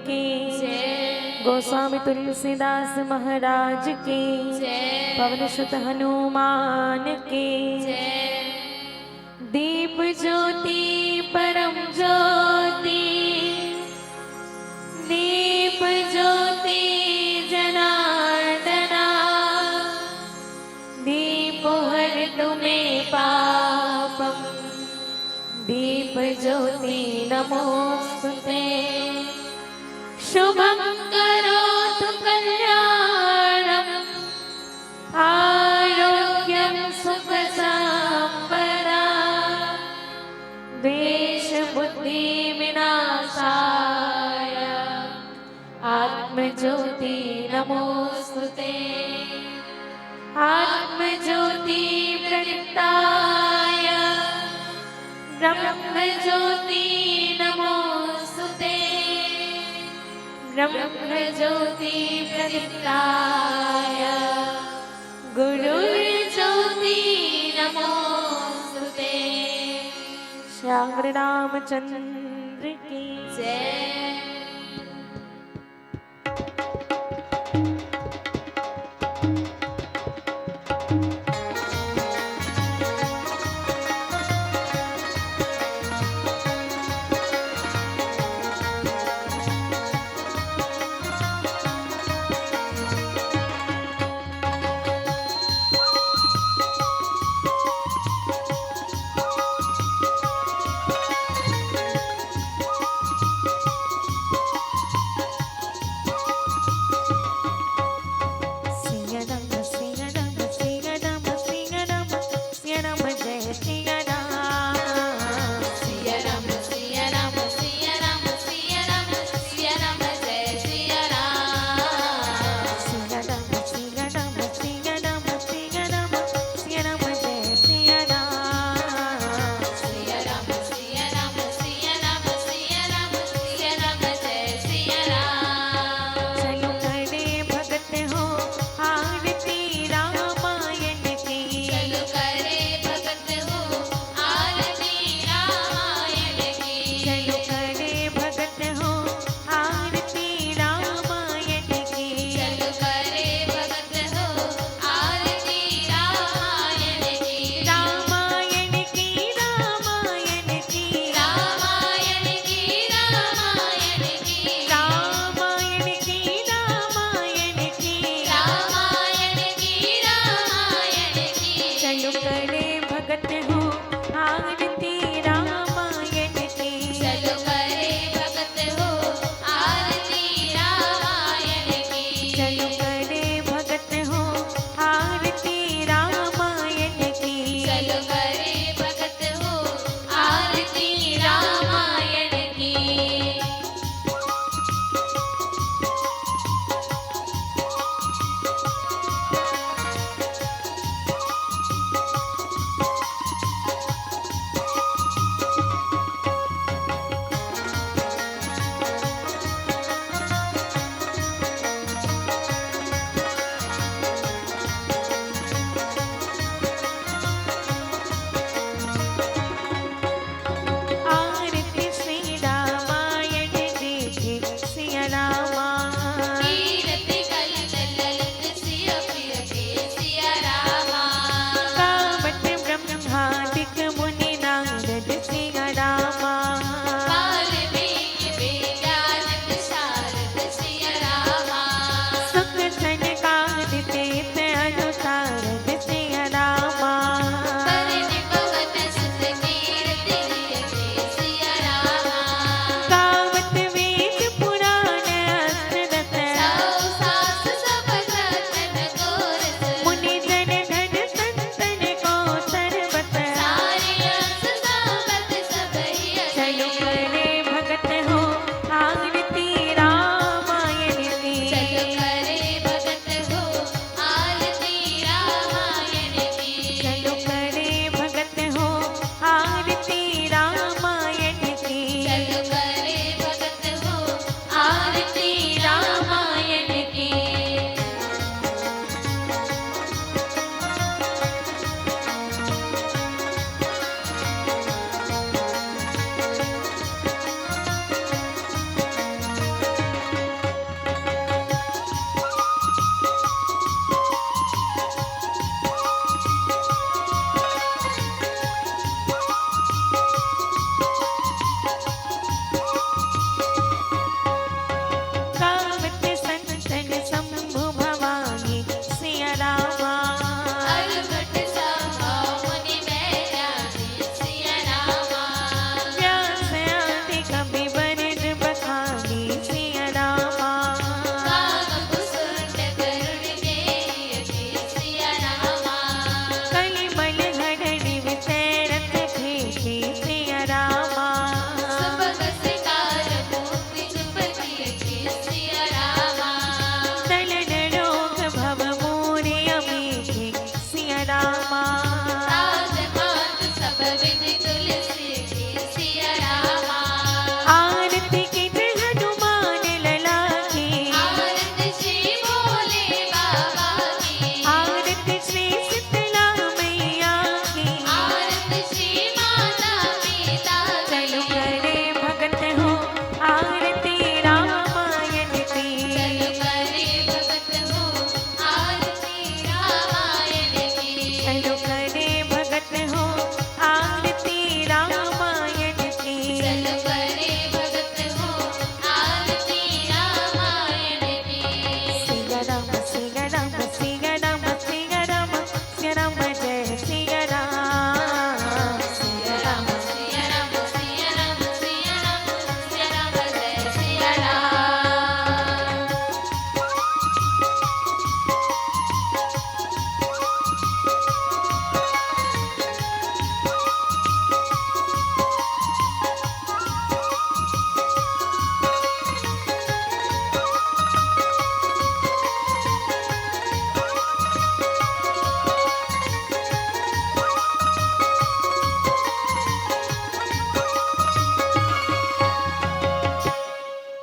की, गोस्वामी तुलसीदास महाराज की, पवन सुत हनुमान की। दीप ज्योति परम ज्योति, दीप ज्योति जनार्दना, दीपो हरतु मे पापम, दीप ज्योति नमोस्तुते। शुभं करोतु कल्याणं, आरोग्यं सुख संपदा, द्वेष बुद्धि विनाशाय, आत्मज्योति नमोस्तुते। आत्मज्योति प्रदीप्ताय, ब्रह्मज्योति नमोस्तुते। ब्रह्मज्योति प्रदीप्ताय, गुरुर्ज्योति नमोस्तुते। श्याम रामचंद्र की जय।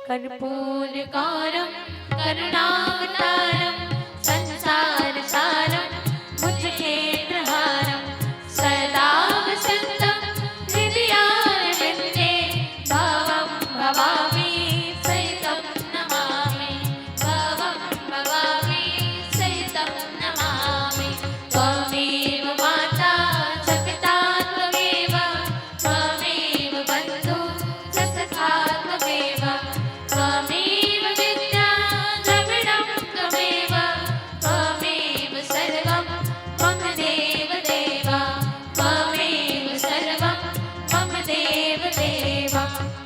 कर्पूरगौरं करुणावतारं संसारसारं भुजगेन्द्रहारं सदा वसन्तं हृदयारविन्दे भवं भवामि सहितं नमामि भवं भवामि सहितं नमामि त्वमेव माता च पिता त्वमेव त्वमेव बन्धु च सखा त्वमेव त्वमेव विद्या द्रविणं त्वमेव त्वमेव सर्वं मम देवदेव त्वमेव सर्वं मम देवदेव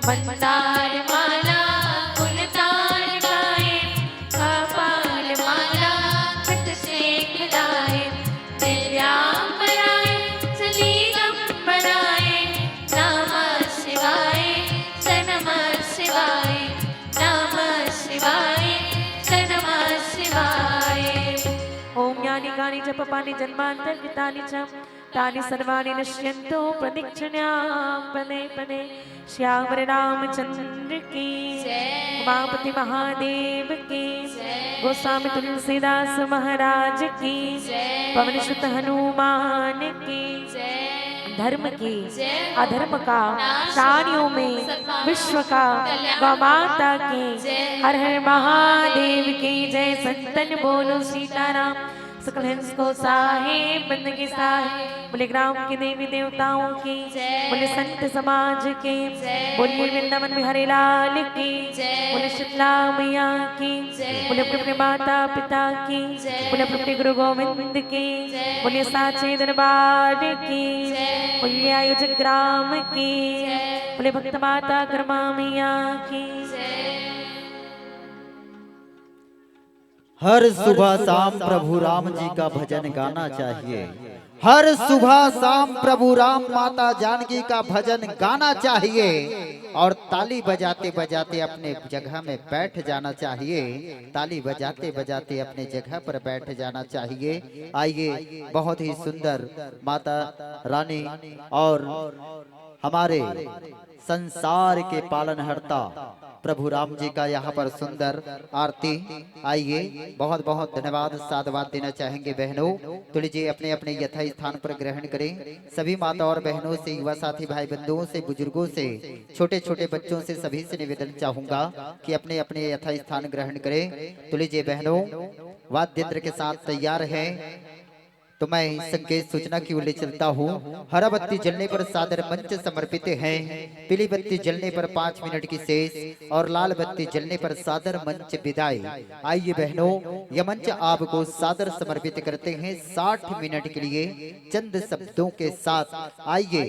मन्दारमाला फुलतारकाय कपालमाला कृतशेखराय दिव्याम्बराय सलीलम्बराय नमः शिवाय स नमः शिवाय नमः शिवाय स नमः शिवाय। ॐ यानि कानि जपपानि जन्मान्तर्गतानि च तानि सर्वाणि नश्यन्तु प्रदक्षिण्यां पदे पदे। श्याम रामचंद्र की उमापति महादेव की गोस्वामी तुलसीदास महाराज की पवन सुत हनुमान की धर्म की अधर्म का प्राणियों में विश्व का गौ माता की हर हर महादेव की जय। संतन बोलो सीताराम सकल हंस को साहेब बंदगी साहेब बोले ग्राम के देवी देवताओं की बोले संत समाज के बोले वृंदावन बिहारी लाल की बोले शीतला मैया की बोले अपने माता पिता की बोले अपने गुरु गोविंद की बोले साचे दरबार की बोले आयोजक ग्राम की बोले भक्त माता कर्मा मैया की। हर सुबह शाम प्रभु राम जी का भजन गाना चाहिए। हर सुबह शाम प्रभु राम माता जानकी का भजन गाना चाहिए और ताली बजाते बजाते अपने जगह में बैठ जाना चाहिए। ताली बजाते बजाते अपने जगह पर बैठ जाना चाहिए। आइए, बहुत ही सुंदर माता रानी और हमारे संसार के पालनहर्ता प्रभु राम जी का यहाँ पर सुंदर आरती। आइए, बहुत बहुत धन्यवाद साधुवाद देना चाहेंगे बहनों। तो लीजिए अपने अपने यथा स्थान पर ग्रहण करें। सभी माता और बहनों से, युवा साथी भाई बंधुओं से, बुजुर्गों से, छोटे छोटे बच्चों से, सभी से निवेदन चाहूंगा कि अपने अपने यथा स्थान ग्रहण करें। तो लीजिए बहनों, वाद्य यंत्र के साथ तैयार है तो मैं संकेत सूचना की ओर ले चलता हूँ। हरा बत्ती जलने पर सादर मंच समर्पित है, पीली बत्ती जलने पर 5 मिनट की शेष और लाल बत्ती जलने पर सादर मंच विदाई। आइए बहनों, यह मंच आपको सादर समर्पित करते हैं 60 मिनट के लिए चंद शब्दों के साथ। आइए,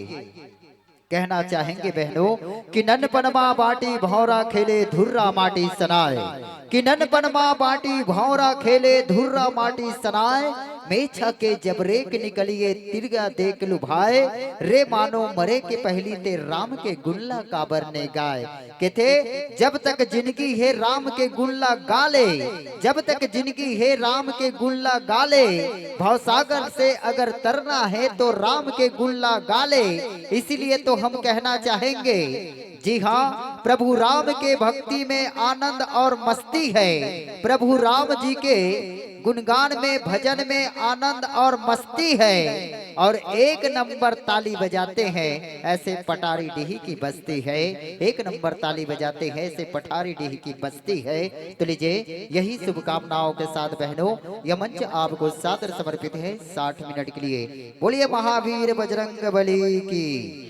कहना चाहेंगे बहनों कि नन पनमा बाटी भौरा खेले धुर्रा माटी सनाए, कि नन पनमा बाटी भौरा खेले धुर्रा माटी सनाए, मेछा के जब रेक निकलिए तिरगा देख लुभाए, रे मानो मरे के पहली ते राम के गुल्ला काबर ने गाए। कहते जब तक जिंदगी है राम के गुल्ला गाले, जब तक जिंदगी है राम के गुल्ला गाले, भवसागर से अगर तरना है तो राम के गुल्ला गाले। इसीलिए तो हम कहना चाहेंगे, जी हाँ, प्रभु राम के भक्ति में आनंद और मस्ती है। प्रभु राम जी के गुणगान में, भजन में आनंद और मस्ती है। और एक नंबर ताली बजाते हैं ऐसे पटारी डीही की बस्ती है। एक नंबर ताली बजाते हैं ऐसे पठारी डीही की बस्ती है। तो लीजिए, यही शुभकामनाओं के साथ बहनों, यह मंच आपको सादर समर्पित है 60 मिनट के लिए। बोलिए महावीर बजरंग बली की।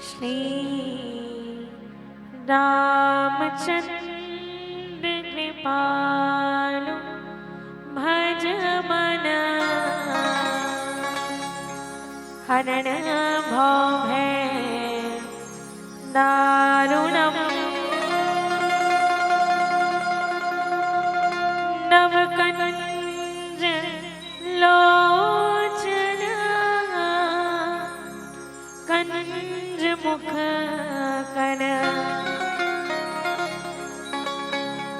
श्री रामचंद्र कृपालु भज मन हरण भव भय दारुणम नवकंज लोचन कंज मुख कर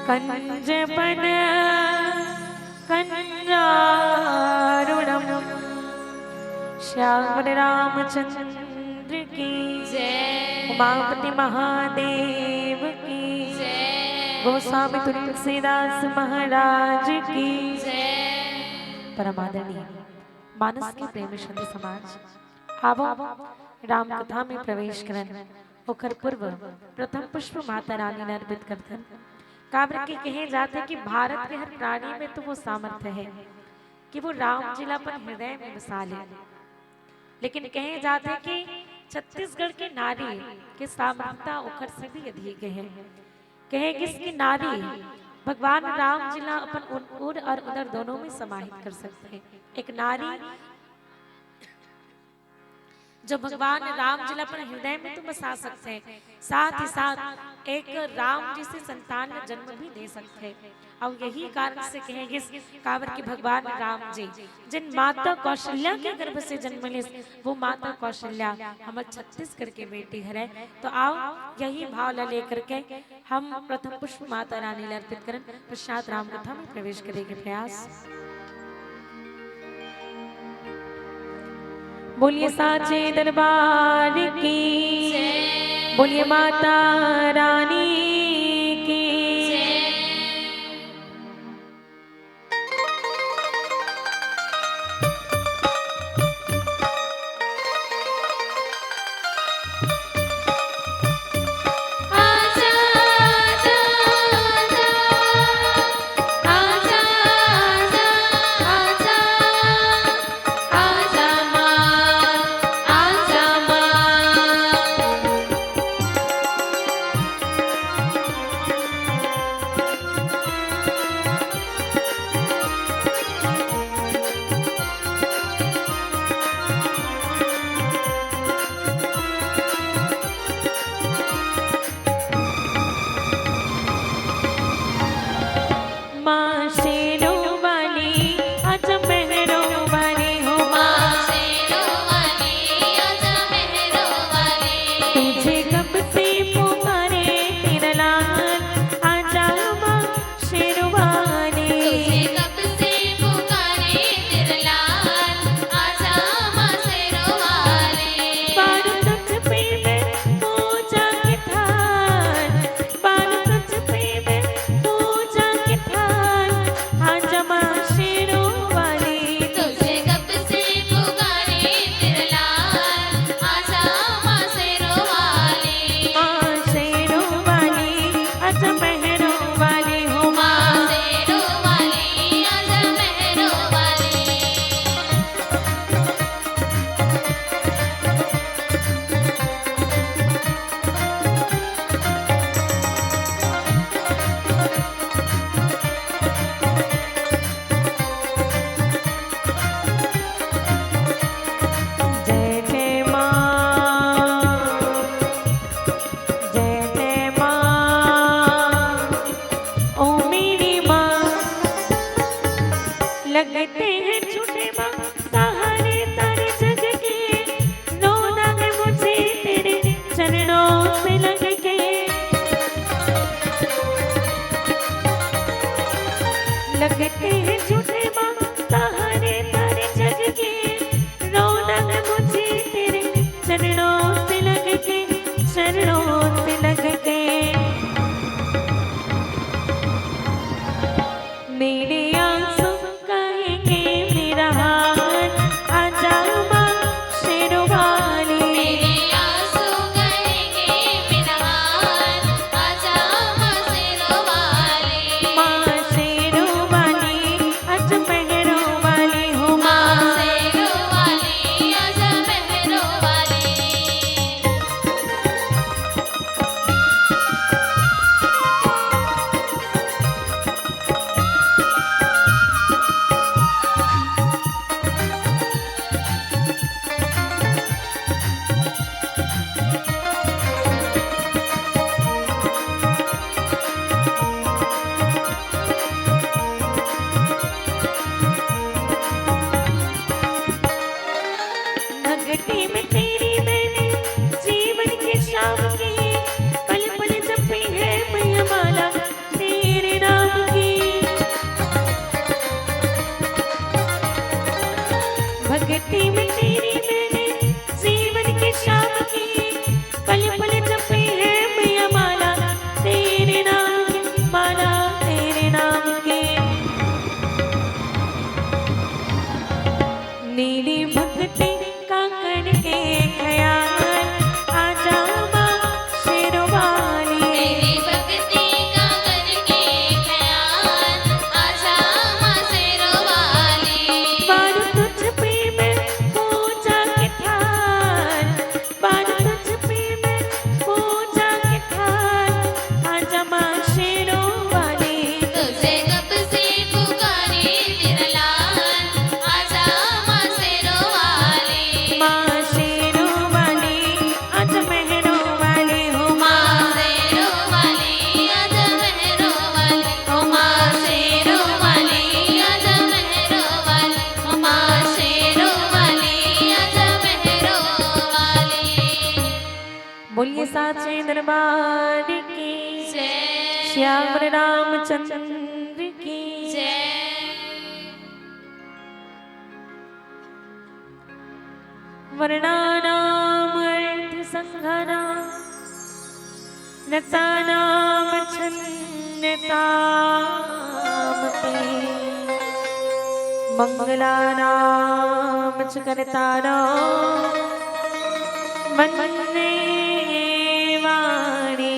कंज पद कंजारुणम श्याम रामचंद्र की जय, उमापति महादेव की जय, गोस्वामी तुलसीदास महाराज की जय। परमादरणीय मानस के प्रेमी शुद्ध समाज आवो राम कथा में प्रवेश करन ओकर पूर्व प्रथम पुष्प माता रानी ने अर्पित करथन। काव्य के कहे जाते कि भारत के हर प्राणी में तो वो सामर्थ्य है कि वो राम जिलापन हृदय में बसा ले, लेकिन कहे जाते कि छत्तीसगढ़ के नारी के सामर्थ्यता ओकर से भी अधिक है। कहे कि इसकी नारी भगवान राम जिला अपन उर और उदर दोनों में समाहित कर सकते हैं। एक नारी जो भगवान राम जिला पर हृदय में तो बसा सकते हैं, साथ ही साथ एक राम जी से संतान जन्म भी दे सकते हैं। और यही कारण से कहेंगे इस काव्य के भगवान राम जी जिन माता कौशल्या के गर्भ से जन्म ले वो माता कौशल्या हमारे छत्तीसगढ़ के बेटी है। तो आओ यही भाव लेकर के हम प्रथम पुष्प माता रानी अर्पित करें, पश्चात राम कथा में प्रवेश करेंगे प्रयास। बोलिए साचे दरबार की, बोलिए माता रानी की। बोलिए साचे दरबार की जय श्याम रामचंद्र की जय वर्णानाम अर्थ संघानाम रसानाम छन्नतामपि मंगलानाम च करतानाम वन्दे वाणी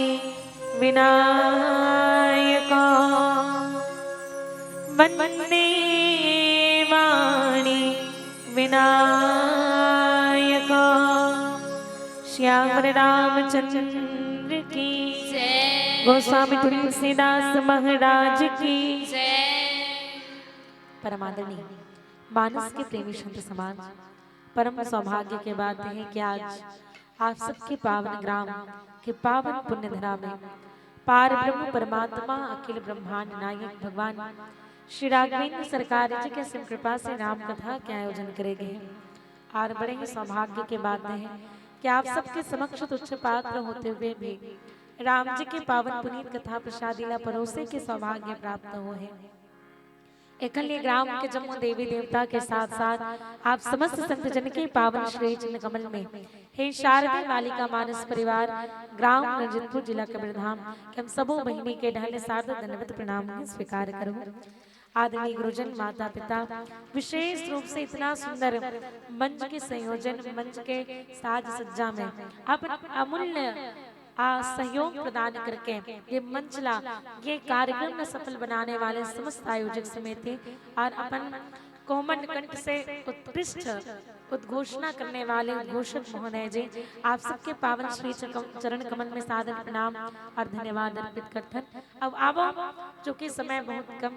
विनायका वन्दे वाणी विनायका श्याम रामचंद्र की जय गोस्वामी तुलसीदास महाराज की जय परमादरणीय मानस के प्रेमी संत समाज, परम सौभाग्य के बात है कि आज आप सबके पावन ग्राम के पावन पुण्य धरा में पार ब्रह्म परमात्मा अखिल ब्रह्मांड नायक भगवान श्री राघवेंद्र सरकार जी के सिम कृपा से राम कथा के आयोजन करे गए हैं। और बड़े ही सौभाग्य के बात है कि आप सबके समक्ष तुच्छ पात्र होते हुए भी राम जी के पावन पुनीत कथा प्रसादीला परोसे के सौभाग्य प्राप्त हुए हैं। एकल्य ग्राम के जम्मू देवी देवता के साथ साथ आप समस्त संत जन के पावन श्री चिन्ह कमल में हे शारदा बालिका मानस परिवार ग्राम रंजितपुर जिला कबीरधाम के हम सबों बहिनी के ढाले सार्ध दंडवत प्रणाम स्वीकार करो। आदरणीय गुरुजन माता पिता विशेष रूप से इतना सुंदर मंच के संयोजन मंच के साज सज्जा में अपन अमूल्य सहयोग प्रदान करके ये मंचला ये कार्यक्रम में सफल बनाने वाले समस्त आयोजक समेत और अपन कोमल कंठ से उत्कृष्ट उद्घोषणा करने वाले उद्घोषक महोदय जी आप सबके पावन श्री चरण कमल में सादर प्रणाम और धन्यवाद अर्पित करते हैं। अब चूंकि समय बहुत कम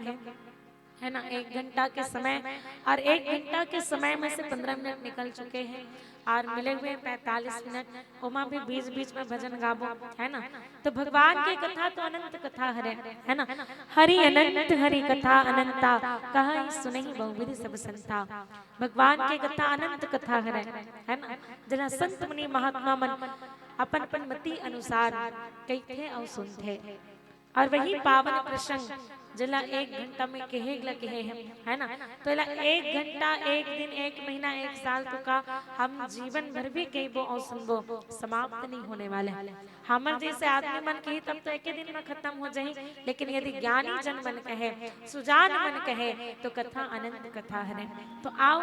है ना, 1 घंटा के समय और 1 घंटा के समय में से 15 मिनट निकल चुके हैं और मिले हुए 45 मिनट उमा भी बीच बीच में भजन गाबो है ना। तो भगवान की कथा तो अनंत कथा है ना, हरि अनंत हरि कथा अनंता कहा सुनहि बहुविधि सब संता। भगवान की कथा अनंत कथा है ना, जना संत मुनि महात्मा मन अपन अपन मति अनुसार कई थे और सुनते और वही पावन प्रसंग जला 1 घंटा में कहे है ना। तो 1 घंटा 1 दिन 1 महीना 1 साल तो का हम जीवन भर भी कहबो और सुनबो समाप्त नहीं होने वाले। हमर जैसे आदमी मन कही तब तो एक दिन में खत्म हो जाए, लेकिन यदि ज्ञानी जन मन कहे सुजान मन कहे तो कथा अनंत कथा है। तो आओ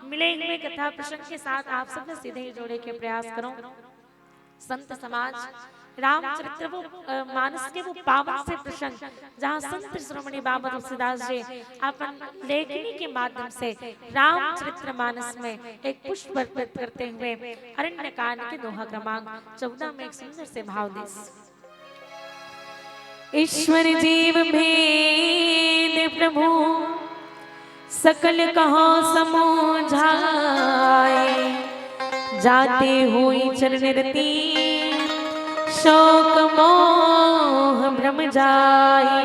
मिले हुए कथा प्रसंग के साथ आप सब सीधे जोड़े के प्रयास करो। संत समाज रामचरित्र वो मानस के वो पावन से प्रसंग जहाँ संत श्रोमणी बाबा तुलसीदास जी अपन लेखनी के माध्यम से रामचरित्र मानस में एक पुष्प अर्पित करते हुए अरण्य कांड के दोहा क्रमांक 14 में एक सुंदर से भाव देश। ईश्वर जीव भेद प्रभु सकल कहो समझाए, जाते हुई चरण रति शोक मोह भ्रम जाए।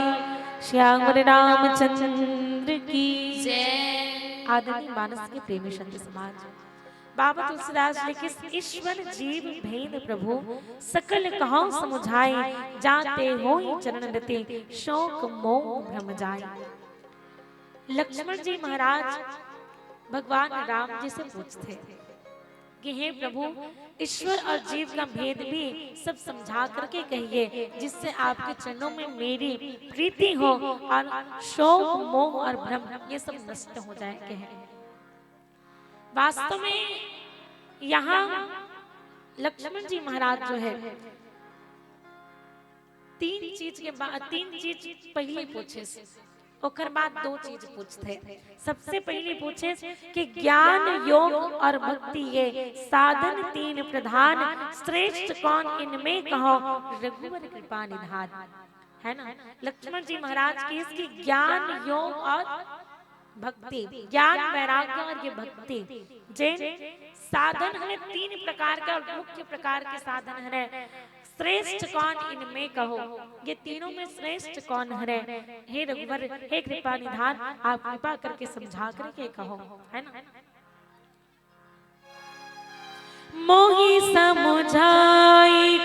श्याम रामचंद्र की जय आदरणीय मानस के प्रेमी संत समाज, बाबा तुलसीदास लिखे ईश्वर जीव भेद प्रभु सकल कहो समुझाए, जाते होई चरण रति शोक मोह भ्रम जाए। लक्ष्मण जी महाराज भगवान राम जी से पूछते कि हे प्रभु ईश्वर और जीव का भेद भी सब समझा करके कहिए, जिससे आपके चरणों में मेरी प्रीति हो और शोक मोह और भ्रम ये सब नष्ट हो जाए। वास्तव में यहाँ लक्ष्मण जी महाराज जो है 3 चीज पहले पूछे, ओकर बाद 2 चीज पूछते। सबसे पहले पूछे कि ज्ञान योग और भक्ति ये साधन 3 प्रधान, श्रेष्ठ कौन इनमें कहो रघुवर कृपा निधान। है ना, लक्ष्मण जी महाराज की इसकी ज्ञान योग और भक्ति, ज्ञान वैराग्य और ये भक्ति जे साधन है 3 प्रकार का और मुख्य प्रकार के साधन है। श्रेष्ठ कौन इनमें कहो, ये तीनों में श्रेष्ठ कौन है? हे रघुवर हे कृपा निधान, आप कृपा करके समझा करके कहो। है ना, मोहि समुझाई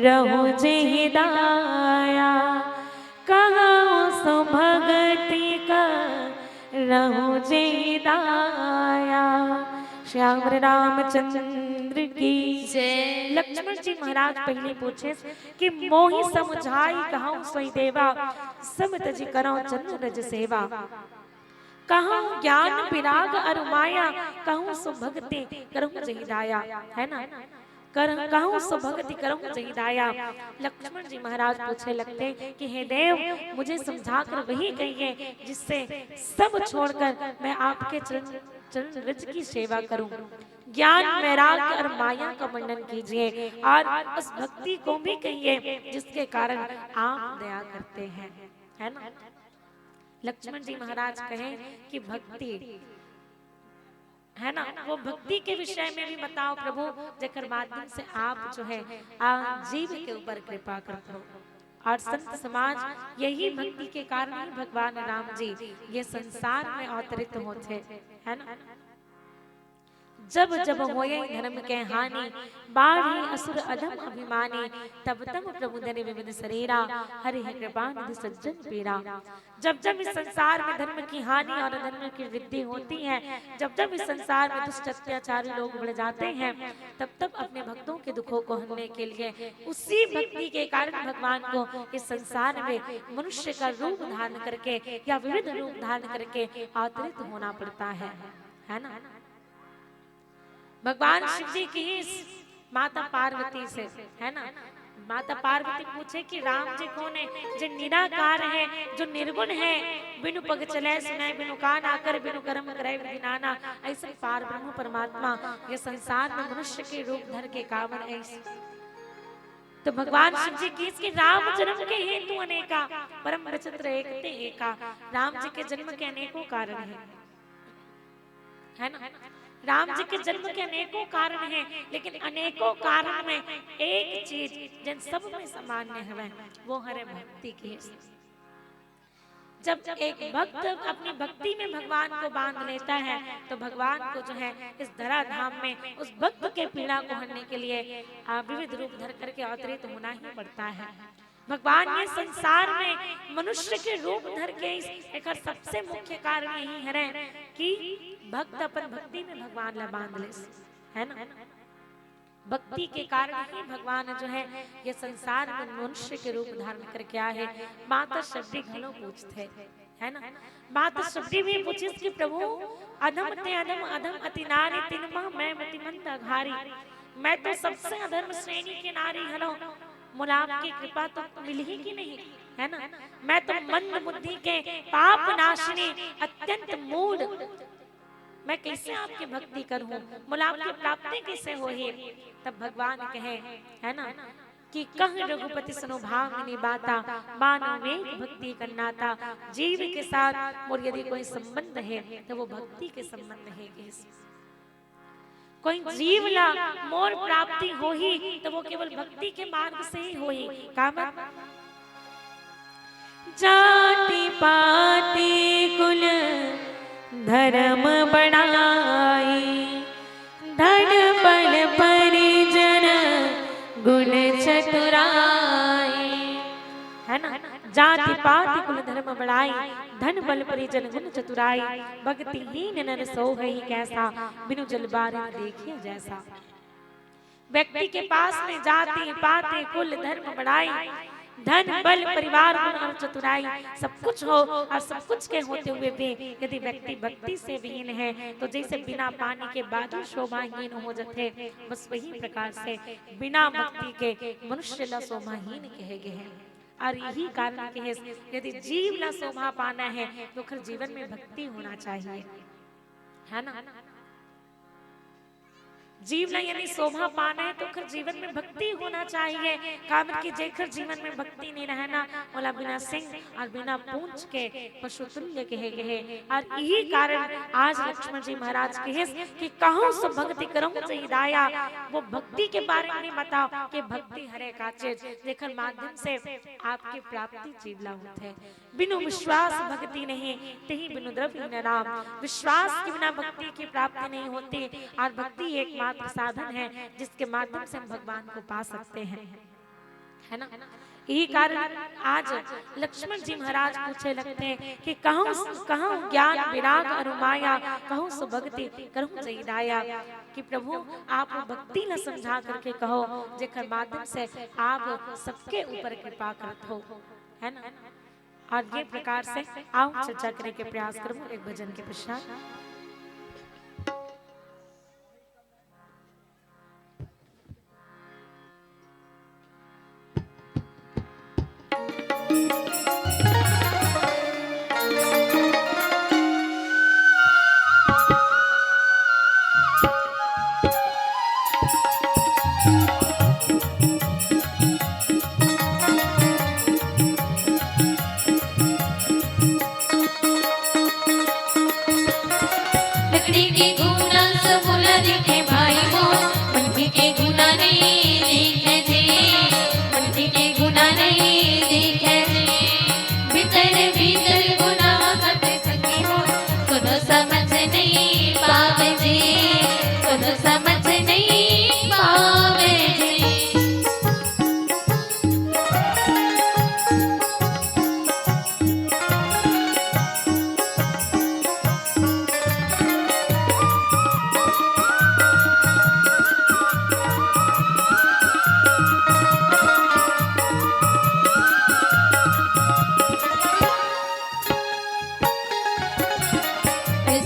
रहो जे हिदाया, कहाँ सो भगति का रहो जे हिदाया। श्याम रामचंद्र की जय। लक्ष्मण जी महाराज पहले पूछे कि मोहि समझाई कहूँ सोई देवा, सब तज करो चंद्र रज सेवा। कहूँ ज्ञान विराग अरु माया, कहूँ सो भक्ति करूँ जहिदाया, है ना। कहूँ सो भक्ति करूँ जहिदाया। लक्ष्मण जी महाराज पूछे लगते कि हे देव, मुझे समझा कर वही कहिए जिससे सब छोड़कर मैं आपके चरण रज की सेवा करूं। ज्ञान वैराग्य और माया का वर्णन कीजिए और उस भक्ति को भी कहिए जिसके कारण आप दया करते हैं, है ना। लक्ष्मण जी महाराज कहें कि भक्ति, है ना, वो भक्ति के विषय में भी बताओ प्रभु, जेकर माध्यम से आप जो है जीव के ऊपर कृपा करते हो। और संत समाज यही भक्ति के कारण ही भगवान राम जी ये संसार में अवतरित होते, है ना। जब जब होए धर्म के हानि, बाढ़ी असुर अधम अभिमानी, तब तब प्रभु धनि विविध शरीरा, हरि कृपा निधि सज्जन पीरा। जब जब इस संसार में धर्म की हानि और धर्म की वृद्धि होती है, जब जब इस संसार में दुष्ट अत्याचारी लोग बढ़ जाते हैं, तब तब अपने भक्तों के दुखों को हरने के लिए उसी भक्ति के कारण भगवान को इस संसार में मनुष्य का रूप धारण करके या विविध रूप धारण करके अवतरित होना पड़ता है ना। भगवान शिव जी की ही माता पार्वती से, है ना, माता पार्वती पूछे कि राम जी कौन है, जो निराकार है, जो निर्गुण है, बिनु पग चले सुनाए, बिनु कान आकर, बिनु कर्म करे विनाना। ऐसे पार ब्रह्म परमात्मा ये संसार में मनुष्य के रूप धर के कावन ऐसे। तो भगवान शिव जी की इसके राम जन्म के हेतु अनेका, परम विचित्र एकते एका। राम जी के जन्म के अनेकों कारण है ना। राम जी के जन्म के अनेकों कारण हैं, लेकिन अनेकों कारण में एक चीज जिन सब में सामान्य है वो है भक्ति की। जब एक भक्त अपनी भक्ति में भगवान को बांध लेता है, तो भगवान को जो है इस धरा धाम में उस भक्त के पीड़ा को हरने के लिए विविध रूप धर करके अवतरित होना ही पड़ता है। भगवान ने संसार में मनुष्य के रूप धर के एक सबसे मुख्य कारण यही है कि भक्त अपन भक्ति में भगवान ला बांध ले, है ना। भक्ति के कारण ही भगवान जो है ये संसार में मनुष्य के रूप धारण करके आए। माता शबरी घलो पूछते, है ना। माता शबरी भी पूछी कि प्रभु अधम ते अधम अधम अति नारी तिनमा मैं मतिमंद अघारी। मैं तो सबसे अधर्म श्रेणी के नारी हलो, मुझे आपकी कृपा तो मिली ही कि नहीं, है ना। मैं तो मंद बुद्धि के पाप नाशिनी अत्यंत मूढ़, मैं कैसे आपकी भक्ति करूं, मुझे आपकी प्राप्ति कैसे हो ही। तब भगवान कहे, है ना, कि कह रघुपति सुनो भामिनी बाता, मानो वेग भक्ति करनाता। जीव के साथ मोर यदि कोई संबंध है तो वो भक्ति के संबंध है। कोई जीव ला मोर प्राप्ति हो ही तो वो केवल भक्ति के मार्ग से ही हो ही। जाति पाति कुल धर्म बढ़ाई, धन बल परिजन गुण चतुराई, है ना। जाति पाति कुल धर्म बढ़ाई, धन बल परिजन गुण चतुराई। भक्तिहीन नर सो है ही कैसा, बिनु जल बारिन देखिए जैसा। व्यक्ति के पास में जाति पाति कुल धर्म बढ़ाई, धन बल परिवार गुण और चतुराई सब कुछ हो, और सब कुछ के होते हुए भी यदि व्यक्ति भक्ति से विहीन है तो जैसे बिना पानी के बादल शोभाहीन हो जाते, बस वही प्रकार से बिना भक्ति के मनुष्य ला शोभाहीन कहे गए हैं। और यही कारण के है यदि जीव ला शोभा पाना है तो फिर जीवन में भक्ति होना चाहिए, है ना। जीव ला यदि शोभा पाना है तो फिर जीवन में भक्ति होना चाहिए। कारण कि जेकर जीवन में भक्ति नहीं रहना बोला बिना सिंह और बिना पूंछ के पशु तुल्य कहे गए। और यही कारण आज लक्ष्मण जी महाराज कहे कि कहूँ सो भक्ति करूँ हिदाया। वो भक्ति के बारे में बताओ कि भक्ति हरे का चीज जेकर माध्यम से आपकी प्राप्ति जीव ला होते है। बिनु विश्वास भक्ति नहीं, तही बिनु द्रव्य न राम। विश्वास के बिना भक्ति की प्राप्ति नहीं होती, और भक्ति एकमात्र साधन है जिसके माध्यम से हम भगवान को पा सकते हैं। है ना। यही कारण आज लक्ष्मण जी महाराज पूछे लगते हैं कि कहूँ ज्ञान विराग और माया, कहूँ सुभक्ति कहूँ जयदाया, कि प्रभु आप भक्ति न समझा करके कहो, जेकर माध्यम से आप सबके ऊपर कृपा करत हो, है ना। और ये प्रकार से आओ चर्चा करने के प्रयास करूँ एक भजन के पश्चात। लकड़ी के गुना सब बोला दिखे भाई वो, मनकी के गुना नहीं दिखे जी, मनकी के गुना नहीं दिखे जी। भीतर भीतर गुना करते सकी हो, कोनो समझ नहीं पावे जी, कोनो समझ नहीं पावे जी।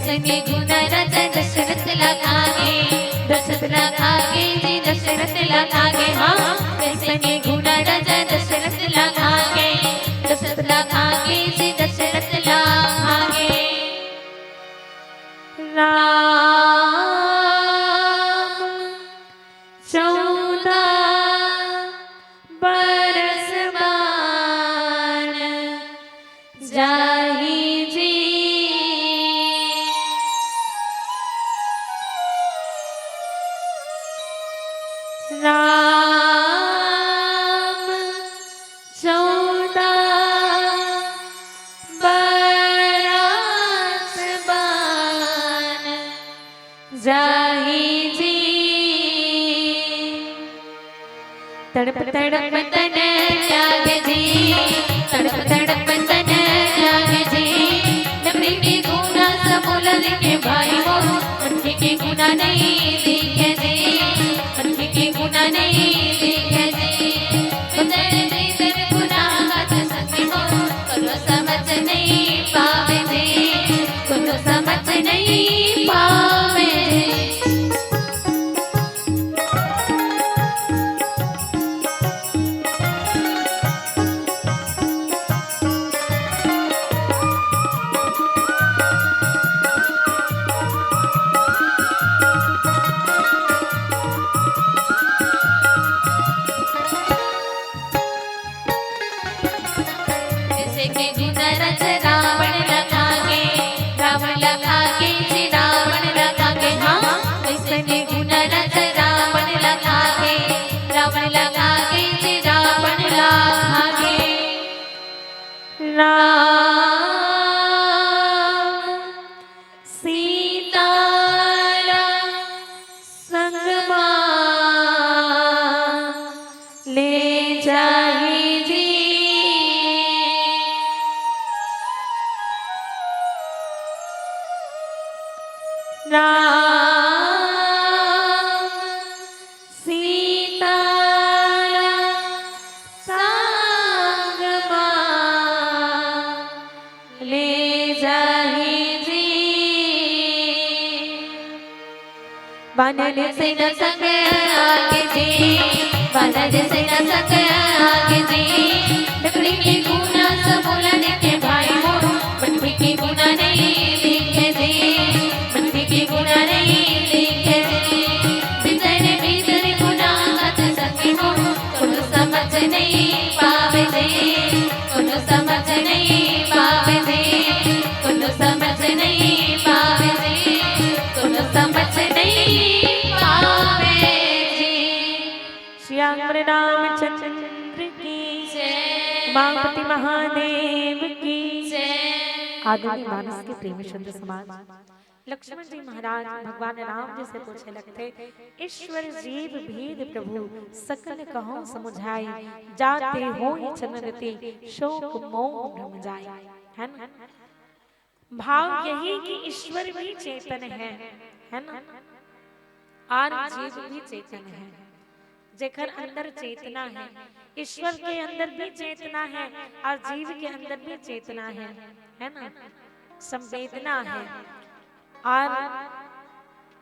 संगे गुना राजा दशरथ लगागे, दशरथ लगागे जी दशरथ लगागे, हाँ संगे गुना राजा दशरथ लगागे, दशरथ लगागे जी दशरथ लगागे। राम 14 बरस मान जाहि जी, राम 14 बरस मान जाहि जी। तड़प तड़प तन त्याग जी, तड़प तड़प तन त्याग जी। लकड़ी के गुना सब बोला दिखे भाई वो, मनकी के गुना नहीं दिखे जी, मनकी के गुना नहीं दिखे जी। भीतर भीतर गुना गात सकी हो, कोनो समझ नहीं पावे जी, कोनो समझ नहीं पावे जी। जैसे के गुना रच रावण लगागे, रावण लगागे जी रावण लगागे, हाँ जैसे के गुना रच रावण लगागे, रावण लगागे जी रावण लगागे। राम सीता संग ले जाहि जी, राम सीता संग ले जाहि जी। बानर से न संग आगे जी, बानर से न संग आगे जी। लकड़ी के गुना सब बोला दिखे भाई वो, मनकी के गुना नहीं दिखे जी, मनकी के गुना नहीं दिखे जी। भीतर भीतर गुना गात सकी हो, कोनो समझ नहीं पावे जी, कोनो समझ नहीं पावे जी, कोनो समझ नहीं पावे जी, कोनो समझ नहीं पावे जी। श्याम रामचंद्र की जय, मापति महादेव की जय। आधुनिक मानस के प्रेमी सुंदर समाज लक्ष्मण जी महाराज भगवान राम जी से पूछे लगते, ईश्वर जीव भेद प्रभु सकल कहो समुझाई, जाते हो चरणरति शोक मोह भ्रम जाय। है ना? भाव यही कि ईश्वर भी चेतन है ना, और जीव भी चेतन है। जेकर अंदर चेतना है, ईश्वर के अंदर भी चेतना है और जीव के अंदर भी चेतना है ना, संवेदना है। और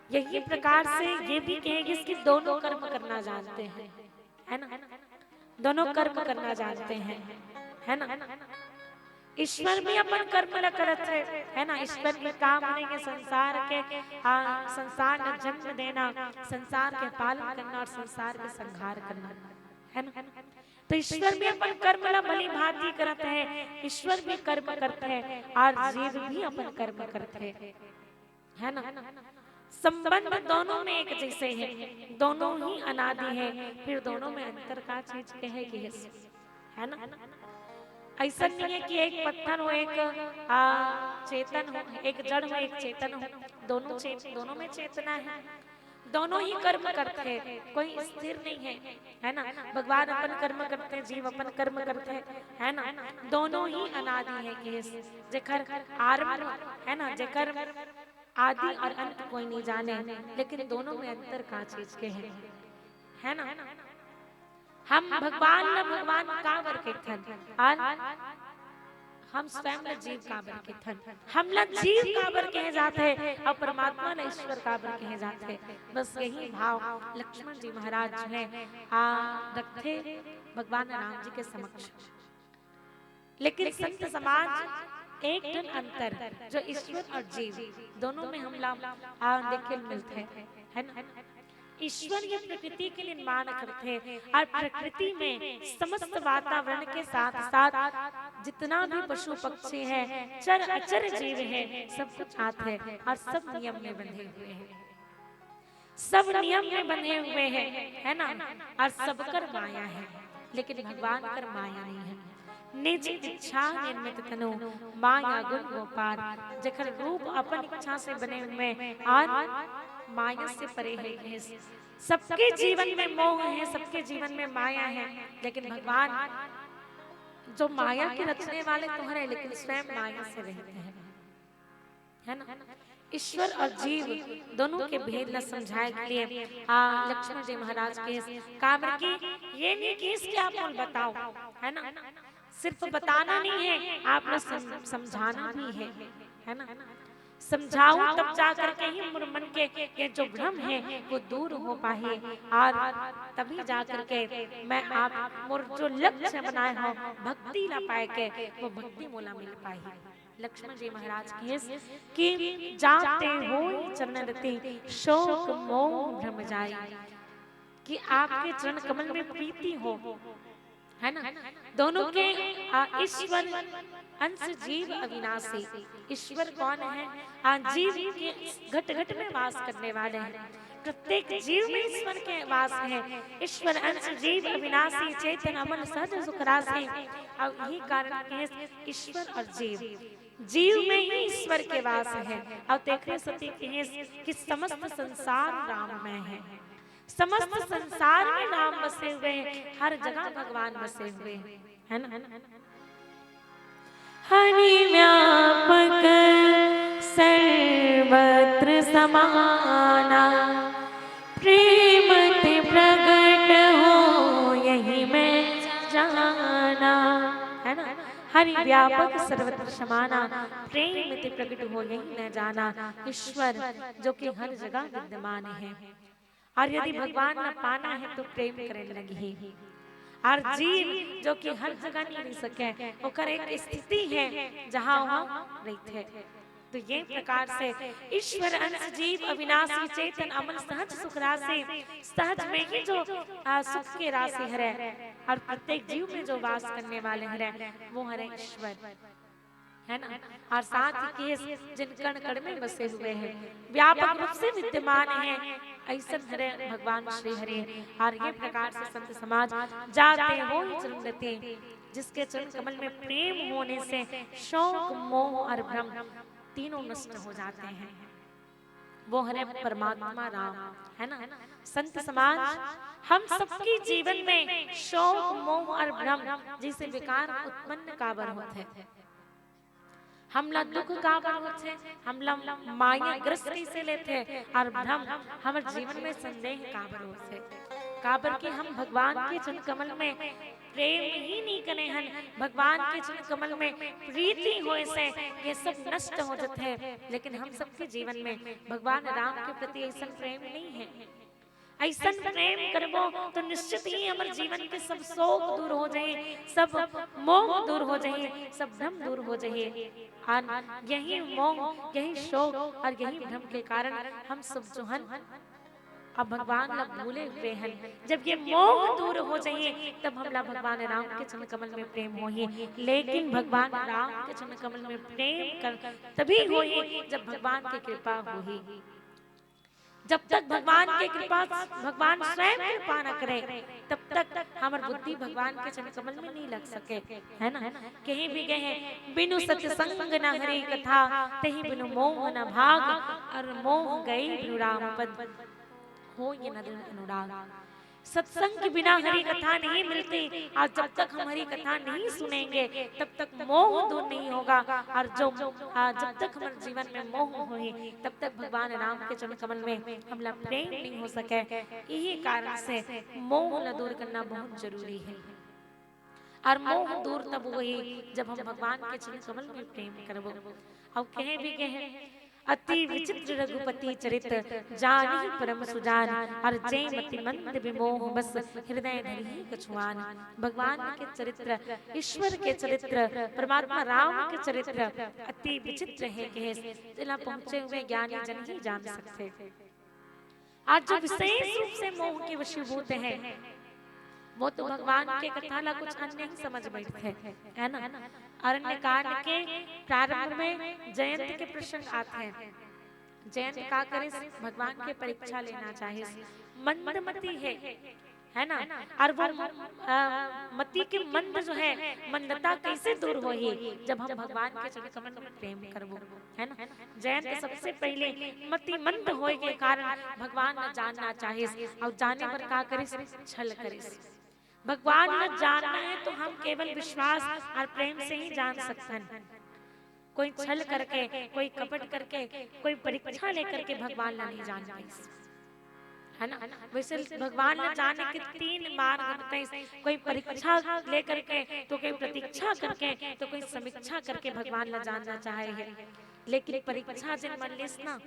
यही प्रकार से ये भी कहेंगे कि दोनों कर्म करना जानते हैं, है ना, दोनों कर्म करना जानते हैं, है ना। ईश्वर भी अपन कर्म न करत है ना। ईश्वर के काम के संसार के संसार का जन्म देना, संसार के पालन करना और संसार के संहार करना, है ना। तो ईश्वर भी अपन कर्म ला भली भांति करते हैं, ईश्वर भी कर्म करते हैं और जीव भी अपन कर्म करते हैं, है ना। संबंध दोनों में एक जैसे है, दोनों ही अनादि है, फिर दोनों में अंतर का चीज कहेगी, है ना। ऐसा नहीं है कि एक पत्थर हो, एक चेतन हो, एक जड़ हो, एक चेतन हो, दोनों में चेतना है, दोनों ही कर्म करते हैं, कोई स्थिर नहीं है, है ना। भगवान अपन कर्म करते हैं, जीव अपन कर्म करते हैं, है ना। दोनों ही अनादि है कि जेकर आरंभ है ना, जेकर आदि और अंत कोई नहीं जाने, लेकिन दोनों में अंतर का चीज के है ना। हम भगवान न भगवान काबर के थन, और हम स्वयं जीव काबर के थन। हम न जीव काबर कहे जाते हैं और परमात्मा न ईश्वर काबर कहे जाते हैं। बस यही भाव लक्ष्मण जी महाराज जो है रखते भगवान राम जी के समक्ष। लेकिन संत समाज एक टन अंतर जो ईश्वर और जीव दोनों में हम देखे मिलते हैं, है ना। ईश्वर ये प्रकृति के निर्माण करते हैं और प्रकृति में समस्त वातावरण के साथ साथ जितना भी पशु पक्षी है, चर अचर जीव है, सब कुछ आते हैं और सब नियम में बंधे हुए हैं, सब नियम में बंधे हुए हैं, है ना। और सब कर माया है, लेकिन भगवान कर माया नहीं है। निज इच्छा निर्मित तनु माया गुण गोपाल, जखर रूप अपन इच्छा से बने हुए और माया से परे है। सबके जीवन में मोह है, सबके जीवन में माया है, लेकिन भगवान जो माया के रचने वाले तो है, लेकिन स्वयं माया से रहते हैं, है ना। ईश्वर और जीव दोनों के भेद न समझाए के लिए लक्ष्मण जी महाराज के काम की ये नहीं कि इसके आप बताओ, है ना। सिर्फ बताना नहीं है, आपने समझाना भी है ना। समझाऊं तब जाकर के ही मन के ये जो भ्रम है वो दूर हो पाए, और तभी जाकर के मैं आप मोर जो लक्ष्य बनाए हो भक्ति ला पाए के वो भक्ति मोला मिल पाई। लक्ष्मण जी महाराज की जाते हो चरणरति शोक मोह भ्रम जाए, कि आपके चरण कमल में प्रीति हो, है ना। दोनों के ईश्वर अंश जीव अविनाशी। ईश्वर कौन है? जीव के घट घट में वास करने वाले हैं, प्रत्येक जीव में ईश्वर के वास है। ईश्वर अंश जीव अविनाशी चेतन अमल सहज सुख राशि। और यही कारण है ईश्वर और जीव में ही ईश्वर के वास है। और देखने सती कि समस्त संसार राममय है, समस्त संसार में नाम बसे हुए हैं, हर जगह भगवान बसे हुए हैं, है ना। हरि व्यापक सर्वत्र समाना, प्रेम ते प्रगट हो यही मैं जाना, है ना। हरि व्यापक सर्वत्र समाना, प्रेम ते प्रगट हो यही मैं जाना। ईश्वर जो कि हर जगह विद्यमान है, और यदि भगवान न पाना है तो प्रेम करने लगी। और जीव जो कि हर जगह नहीं रह सके, ओकर एक स्थिति है जहाँ वहाँ रहते हैं। तो ये प्रकार से ईश्वर अंश जीव अविनाशी चेतन अमन सहज सुख राशि, सहज में ही जो सुख के राशि है, और प्रत्येक जीव में जो वास करने वाले हैं वो है ईश्वर, है ना। और साथ ही जिन कण कण में बसे हुए हैं, व्यापक रूप से विद्यमान है, ऐसा हरे भगवान श्री हरि। और ये प्रकार से संत समाज जाते हो चरणरति, जिसके चरण कमल में प्रेम होने से शोक मोह और भ्रम तीनों नष्ट हो जाते हैं, वो है परमात्मा राम, है ना। संत समाज हम सबके जीवन में शोक मोह और भ्रम जैसे विकार उत्पन्न काबर होते हैं। हमला दुख काबर होते, हमला माया ग्रस्त कैसे लेते और भ्रम हमारे जीवन में संदेह काबर होते, काबर कि हम भगवान के चरण कमल में प्रेम ही नहीं करे हन, भगवान के चरण कमल में प्रीति होए से ये सब नष्ट हो जाते हैं। लेकिन हम सबके जीवन में भगवान राम के प्रति ऐसा प्रेम नहीं है। ऐसा प्रेम करबो तो निश्चित ही हमारे जीवन के सब शोक दूर हो जाए, सब मोह दूर हो जाए, सब भ्रम दूर हो जाए। और यही मोह, यही शोक और यही भ्रम के कारण हम सब जो हन अब भगवान ला भूले हुए हैं। जब ये मोह दूर हो जाइए तब हमला भगवान राम के चरण कमल में प्रेम होइए। लेकिन भगवान राम के चरण कमल में प्रेम कर तभी होइए जब भगवान की कृपा होई। जब तक भगवान की कृपा, भगवान स्वयं कृपा न करे तब तक हमार बुद्धि भगवान के चरण कमल में नहीं लग सके, है ना। कहीं भी गए बिनु सत्संग न हरि कथा, तही बिनु मोह न भाग, और मोह गई बिनु राम पद हो ये नदन अनुराग। सत्संग के बिना हरि कथा नहीं मिलती, और जब तक हम हरि कथा नहीं सुनेंगे तब तक मोह दूर नहीं होगा। और जब तक हमारे जीवन में मोह होई तब तक भगवान राम के चरण कमल में हमला प्रेम नहीं हो सके। यही कारण से मोह न दूर करना बहुत जरूरी है। और मोह दूर तब हुई जब हम भगवान के चरण कमल में प्रेम करबो। अब कहे भी कहे अति विचित्र रघुपति चरित्र, जानि परम सुजान, और जय मति मंद विमोह बस हृदय धरि कछुआन। भगवान के चरित्र, ईश्वर के चरित्र, परमात्मा राम के चरित्र अति विचित्र है कि जिला पहुंचे हुए ज्ञानी जन ही जान सकते। आज जो विशेष रूप से मोह के वशीभूत हैं वो तो भगवान के कथा ला कुछ अन्य ही समझ बैठते, है ना। अरण्य कांड के प्रारंभ में जयंत के प्रसंग आते हैं। जयंत का करे भगवान के परीक्षा लेना चाहिए, मंदमती है ना। और वो मति के मंद जो है, मंदता कैसे दूर होगी जब हम भगवान के चरण कमल में प्रेम करबो, है ना। जयंत सबसे पहले मति मंद होए के कारण भगवान न जानना चाहिए, और जाने पर का करे छल करे। भगवान न जानना है तो हम केवल विश्वास और प्रेम से ही जान सकते हैं। कोई छल करके, कोई कपट करके, कोई परीक्षा लेकर के भगवान ला नहीं जान पाई, है ना। वैसे भगवान न जाने के 3 मार्ग होते हैं। कोई परीक्षा लेकर के, तो कोई प्रतीक्षा करके, तो कोई समीक्षा करके भगवान ला जानना चाहे है। लेकिन परीक्षा जिन मन लेस ना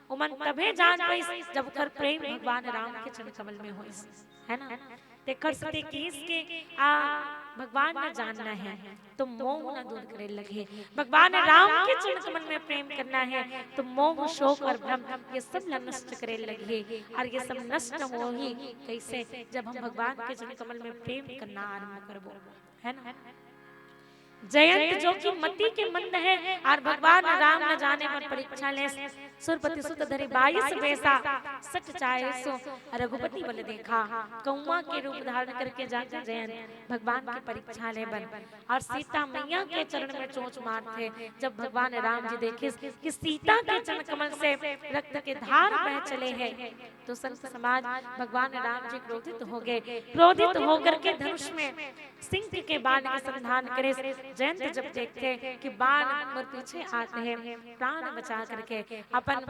वो मन तबे जान पाई जब कर प्रेम भगवान राम के चरण कमल में होई, है ना। देखर सते किस के भगवान न जानना है तो मोह न दूर करे लगे। भगवान राम के चरण कमल में प्रेम करना है तो मोह शोक और भ्रम ये सब नष्ट करे लगे। और ये सब नष्ट हो ही कैसे जब हम भगवान के चरण कमल में प्रेम करना आरंभ करबो, है ना। जयंत जो कि मति के मंद है और भगवान राम न जाने पर परीक्षा ले, सुरपति सुत धरि 22 बेसा, सच चाहे सो रघुपति बल देखा। कौआ के रूप धारण करके जाते जयंत भगवान की परीक्षा ले बन, और सीता मैया के चरण में चोंच मारते। जब भगवान राम जी देखे कि सीता के चरण कमल से रक्त के धार बह चले हैं तो संत समाज भगवान राम जी क्रोधित हो गए। क्रोधित होकर के धनुष में सिंह के बाण के संधान करे। जयंत जब देखते कि बाण और पीछे आते हैं, प्राण बचा करके अपन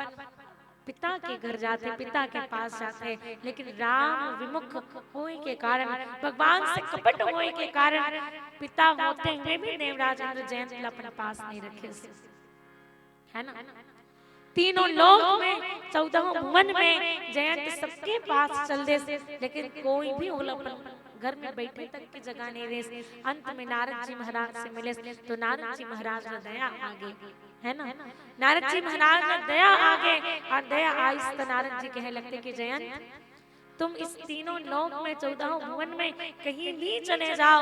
पिता के घर जाते, पिता के पास जाते। लेकिन राम विमुख होने के कारण, भगवान से कपट होने के कारण पिता होते हुए भी देवराज इंद्र जयंत अपन पास नहीं रखे, है ना। तीनों लोक में 14 भुवन में जयंत सबके पास चल दे, लेकिन कोई भी घर में बैठे तक की जगह नहीं रहे। अंत में नारद जी महाराज से मिले तो नारद जी महाराज ने दया आगे, है ना। नारद जी महाराज ने दया आगे और दया आई तो नारद जी कहे लगते कि जयंत तुम इस तीनों लोक में 14 भुवन में कहीं भी चले जाओ,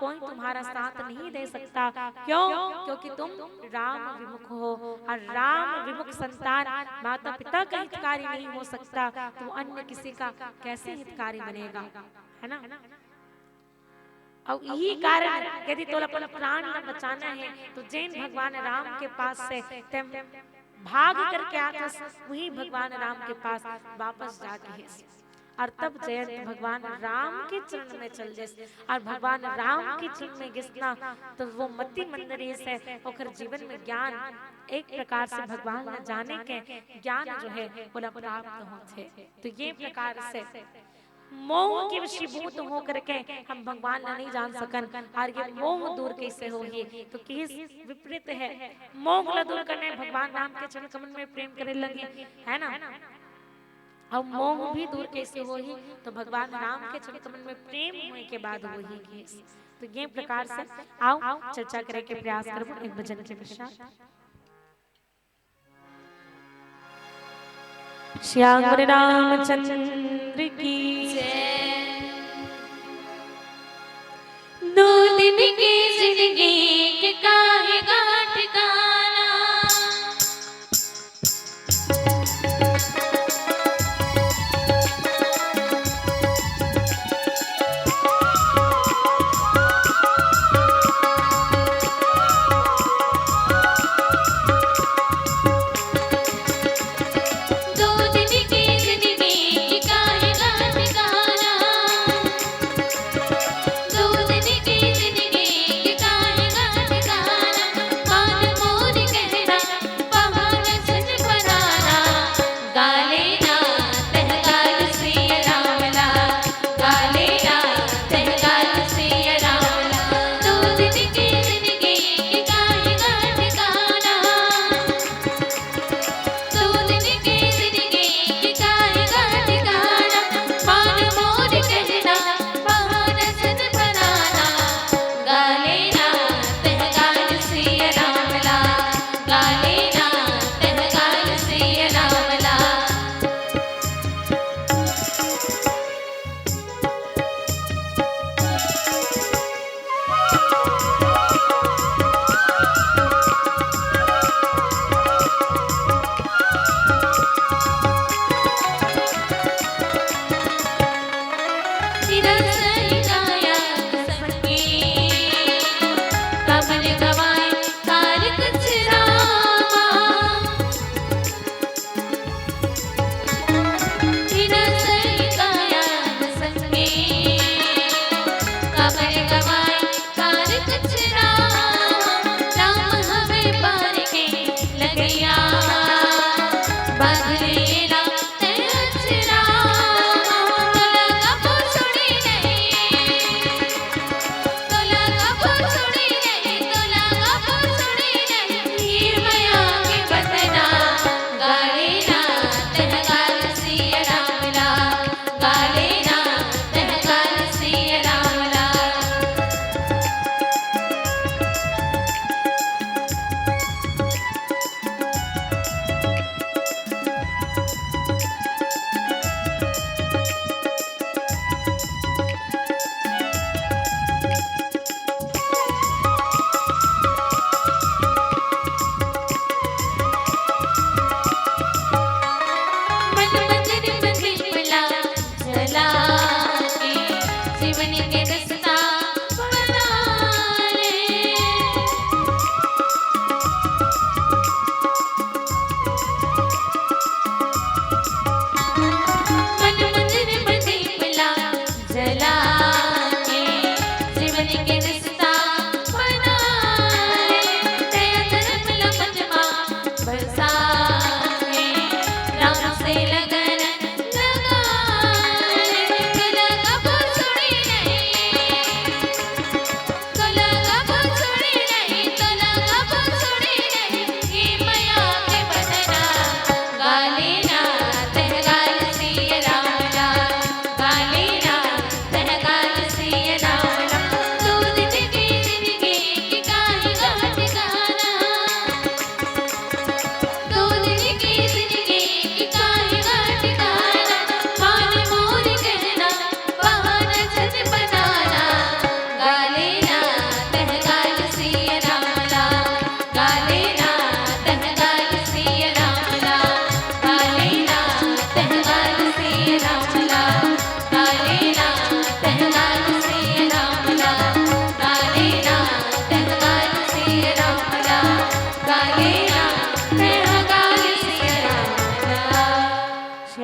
कोई तुम्हारा साथ नहीं दे सकता। क्यों? क्योंकि तुम राम विमुख हो, और राम विमुख संतान माता पिता का हितकारी नहीं हो सकता तो अन्य किसी का कैसे हितकारी बनेगा, है ना। और यही कारण यदि तो अपन प्राण न बचाना है तो जैन भगवान राम के पास से भाग करके आता वही भगवान राम के पास वापस जाके और तब जयंत भगवान राम के चरण में चल जैसे और भगवान राम के चरण में घिसना तो वो मति मंदिर से ओकर जीवन में ज्ञान एक प्रकार से भगवान न जाने के ज्ञान जो है वो प्राप्त होते। तो ये प्रकार से मोह के वशीभूत हो करके हम भगवान न नहीं जान सकन और ये मोह दूर कैसे हो ही तो किस विपरीत है। मोह ला दूर करने भगवान राम के चरण कमल में प्रेम करे लगे है ना। अब मोह भी दूर कैसे हो ही तो भगवान राम के चरण कमल में प्रेम होने के बाद हो ही। तो ये प्रकार से आओ चर्चा करे के प्रयास करबो एक भजन के पश्चात। श्याम रामचंद्र की दो दिन की जिंदगी के काहे गाठ गाना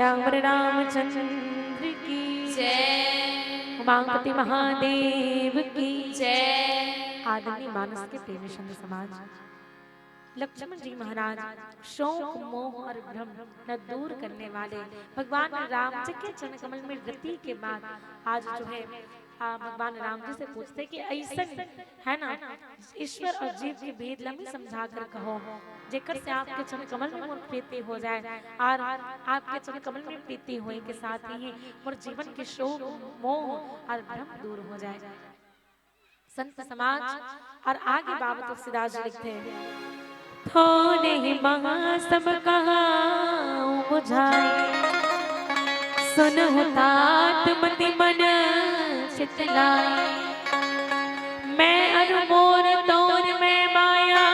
श्याम रामचंद्र की जय उमापति महादेव की जय। आदरणीय मानस के प्रेमी संत समाज, लक्ष्मण जी महाराज शोक मोह और भ्रम न दूर करने वाले भगवान राम जी के चरण कमल में रति के बाद आज जो है भगवान राम जी से पूछते कि ऐसा है ना ईश्वर और जीव के भेद लम्बी समझा कर कहो जेकर से आपके चरण कमल में मोर प्रीति हो जाए और आपके चरण कमल में प्रीति होए के साथ ही मोर जीवन के शोक मोह और भ्रम दूर हो जाए। संत समाज और आगे बाबा तुलसीदास जी लिखते हैं, थोड़े ही महा सब कहा बुझाई सुन तात मति मन चितलाई मैं अरुमोर तोर में माया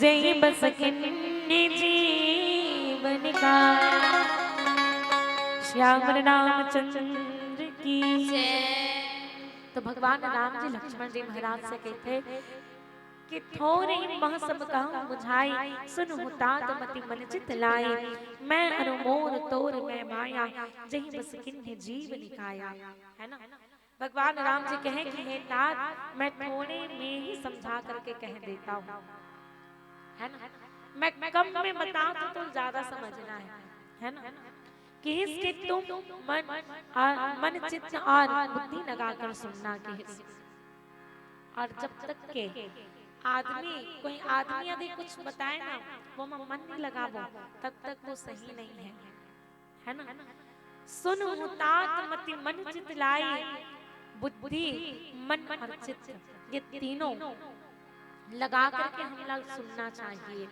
जय बस किन्नी जीवन का। श्याम रामचंद्र की तो भगवान राम जी लक्ष्मण जी महाराज से कहते कि थोड़े मह सब कहूं बुझाई सुन तात मति मन चित लाई मैं अरुमोर तोर में माया जही बस किन्ने जीव निकाया। है ना, भगवान राम जी कहे कि हे तात मैं थोड़े में ही समझा करके कह देता हूँ, है ना, मैं कम में बताऊं तो ज्यादा समझना है ना, कि इसके तुम मन चित्त और बुद्धि लगाकर सुनना कि और जब तक के कोई आदमी यदि कुछ बताए ना वो मन नहीं लगावो तब तक वो सही नहीं है ना। सुन तात मति मन चित लाई बुद्धि मन और चित्त ये तीनों लगा करके हम लोग सुनना चाहिए।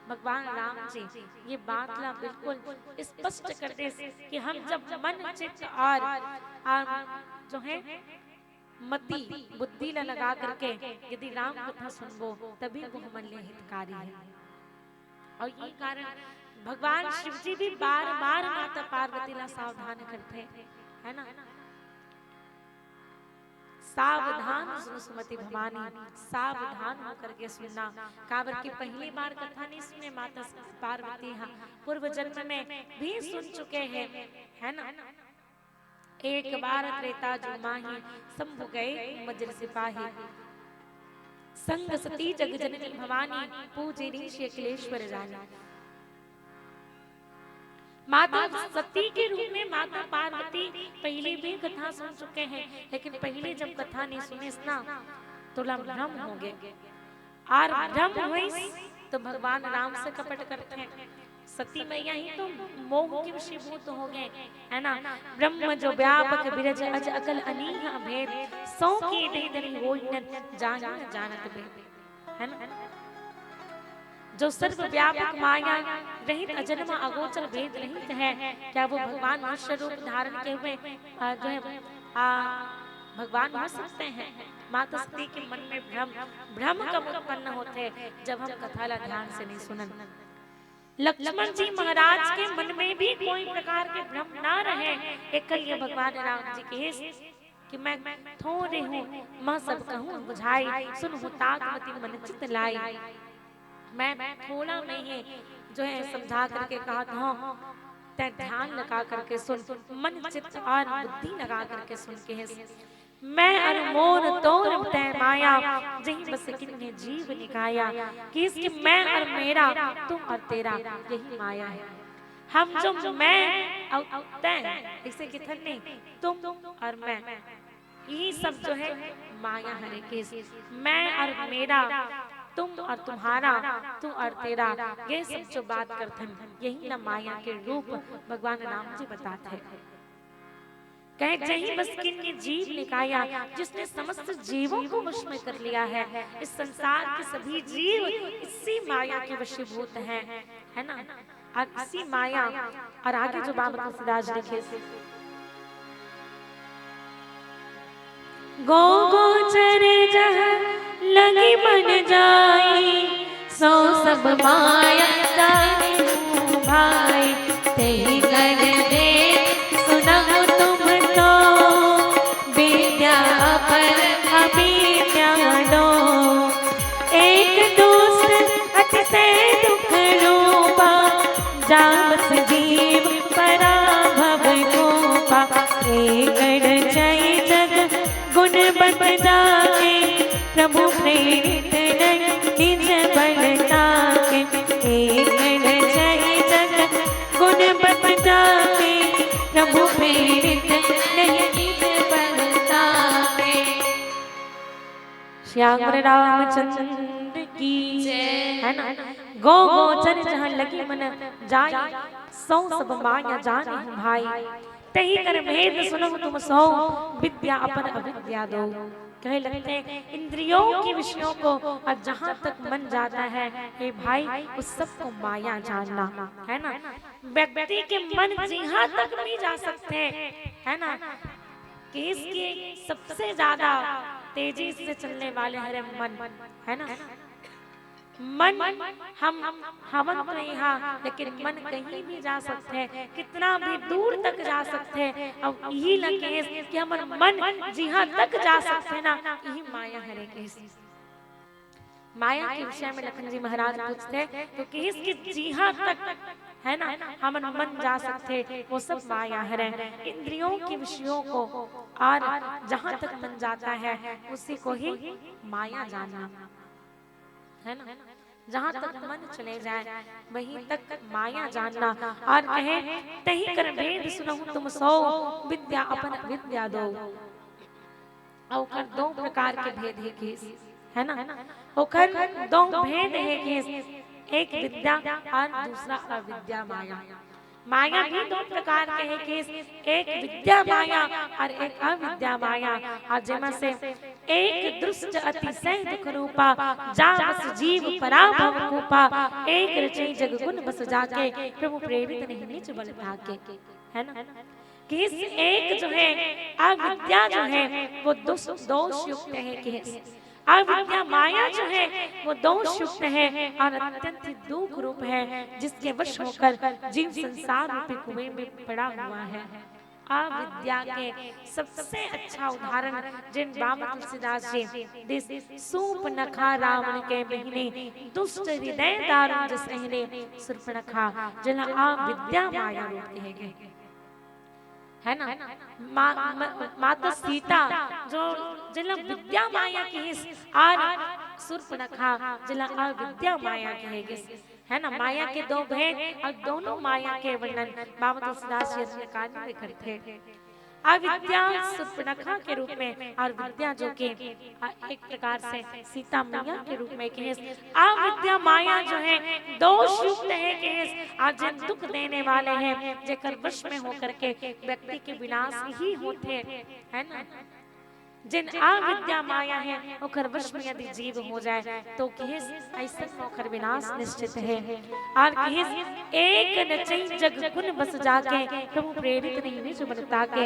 भगवान राम जी ये बात ला बिल्कुल स्पष्ट करते कि हम जब मन चित्त और जो है मति बुद्धि लगा करके यदि राम कथा सुनबो तभी वो हमारे लिए हितकारी है। और ये कारण भगवान शिव जी भी बार बार माता पार्वती ला सावधान करते है ना, सावधान सुमति भवानी सावधान होकर के सुनना। काबर की पहली बार कथा नहीं सुने माता पार्वती पूर्व जन्म में भी सुन चुके हैं, है ना। एक बार त्रेता जो माही शंभु गए वज्र सिपाही संग सती जग जननी भवानी पूजे ऋषि अखिलेश्वर जानी। माता सती के रूप में माता पार्वती पहले भी कथा सुन चुके हैं, लेकिन पहले जब कथा नहीं सुने ना तो भ्रम हो गए और भ्रम हुई तो भगवान राम से कपट करते हैं। सती मैया ही तो मोह के वशीभूत हो गए, है ना। ब्रह्म जो व्यापक बिरज अज अकल अनीह भेद सौ की नहीं धरी होई न जानत भेद, है ना। जो सर्व व्यापक माया रहित अजन्मा अगोचर भेद रहित है, क्या वो भगवान मनुष्य रूप धारण के हुए जो है भगवान हो सकते हैं। माता सती के मन में भ्रम कब उत्पन्न होते जब हम कथा ला ध्यान से नहीं सुनन। लक्ष्मण जी महाराज के मन में भी कोई प्रकार के भ्रम ना रहे, एक ये भगवान राम जी के कि मैं थोड़े हूँ मैं सब कहूँ बुझाई सुन तात मति मन चित लाई। मैं थोड़ा में ही जो है समझा करके कहा था ते ध्यान लगा करके सुन, मन चित्त और बुद्धि लगा करके सुन के मैं अरमोर तोर तै माया जही बस किन्ने जीव निकाया। कि इसकी मैं और मेरा तुम और तेरा यही माया है। हम जो मैं और तै इसे किधर नहीं तुम और मैं ये सब जो है माया हरे के मैं और मेरा तुम और तुम्हारा तू और तेरा ये सब जो बात करते हैं यही न माया के रूप भगवान राम जी बताते हैं। कहे जही बस किन्ने जीव निकाया जिसने समस्त जीवों को वश में कर लिया है। इस संसार के सभी जीव इसी माया के वशीभूत हैं, है ना। और इसी माया और आगे जो बाबा तुलसीदास लिखे गो गोचर जह लगी मन जाई सो सब माया भाई तेरी कर दे सुनहु तुम तो विद्या पर अविद्या दो एक दूसरे अति से दुख रूपा जाम से जीव पराभव को पा एकड़ जय जग गुण बत जाके प्रभु प्रेरित निज बलता के एकड़ जय जग गुण बत जाके प्रभु प्रेरित निज बलता के। श्याम रामचंद्र की है ना। गो गोचर जहाँ लगी मन जाय सौ सब माया जाने हूँ भाई तही कर भेद सुनो तुम सौ विद्या अपन अविद्या दो। कहे लगते हैं इंद्रियों के विषयों को और जहाँ तक मन जाता है हे भाई उस सब को माया जानना है ना। व्यक्ति के मन जहाँ तक भी जा सकते हैं है ना कि इसके सबसे ज्यादा तेजी से चलने वाले हरे मन है ना। मन हम तो यहाँ लेकिन मन कहीं भी जा सकते हैं कितना भी दूर तक जा सकते हैं। अब यही लगे कि हमारे मन जहाँ तक जा सकते हैं ना यही माया है रे। माया के विषय में लखन जी महाराज पूछते हैं तो किस जहाँ तक है ना हमारे मन जा सकते वो सब माया है। इंद्रियों के विषयों को और जहाँ तक मन जाता है उसी को ही माया जानना है ना। जहाँ तक मन चले जाए वहीं तक माया जानना। और कहे तही कर भेद सुनहु तुम सौ विद्या अपन विद्या दो। और दो प्रकार के भेद है ना। ओकर दो भेद है कि एक विद्या और दूसरा अविद्या माया। माया भी दो प्रकार के है कि एक विद्या माया और एक अविद्या माया। और जिनमें से एक दुष्ट अतिशय दुख रूपा जा बस जीव पराभव रूपा एक रचई जग गुण बस जाके प्रभु प्रेरित नहीं निज बल भाके है ना। कि एक जो है अविद्या जो है वो दोष युक्त है कि अविद्या माया जो है वो दोष युक्त है और अत्यंत दुख रूप है जिसके वश होकर जीव संसार रूपी कुएं में पड़ा हुआ है। अविद्या के सबसे अच्छा उदाहरण जिन बाबा तुलसीदास जी सूर्पनखा रावण के बहिने दुष्ट हृदय दारुण जसने सूर्पनखा जिला अविद्या माया रूप कहे गए है ना। माता सीता जो जिला विद्या माया की और सूर्पनखा जिला अविद्या माया कहेगे है ना। माया के दो भेद और दोनों माया के वर्णन बाबा तुलसीदास जी में करते अविद्या सूर्पनखा के रूप में और विद्या जो के एक प्रकार से सीता मैया के रूप में कहे। अविद्या माया जो है दोष युक्त है कि आज दुख देने वाले हैं जेकर वश में होकर के व्यक्ति के विनाश ही होते है ना। जिन अविद्या माया है ओकर वश में यदि जीव हो जाए तो किस ऐसा ओकर विनाश निश्चित है। और किस एक नचई जग गुण बस जाके प्रभु प्रेरित नहीं निज बनता के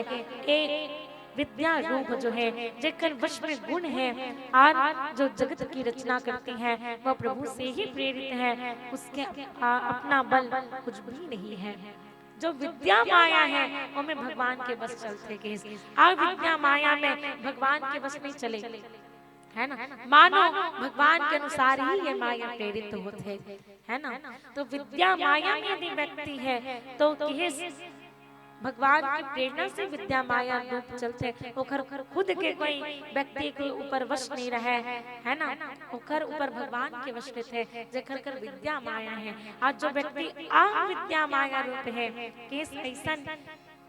एक विद्या रूप जो है जेकर वश में गुण है और जो जगत की रचना करती है वह प्रभु से ही प्रेरित है। उसके अपना बल कुछ भी नहीं है। जो विद्या माया है उनमें भगवान के बस चलते के अविद्या माया में भगवान के बस नहीं चले है ना। मानो भगवान के अनुसार ही ये माया प्रेरित होते है ना। तो विद्या माया में यदि व्यक्ति है तो भगवान की प्रेरणा से विद्या माया रूप चलते ओकर खुद के कोई व्यक्ति के ऊपर वश नहीं रहे है ना। ओकर ऊपर भगवान के वश थे जेकर कर विद्या माया है। आज जो व्यक्ति अविद्या माया रूप है केस ऐसा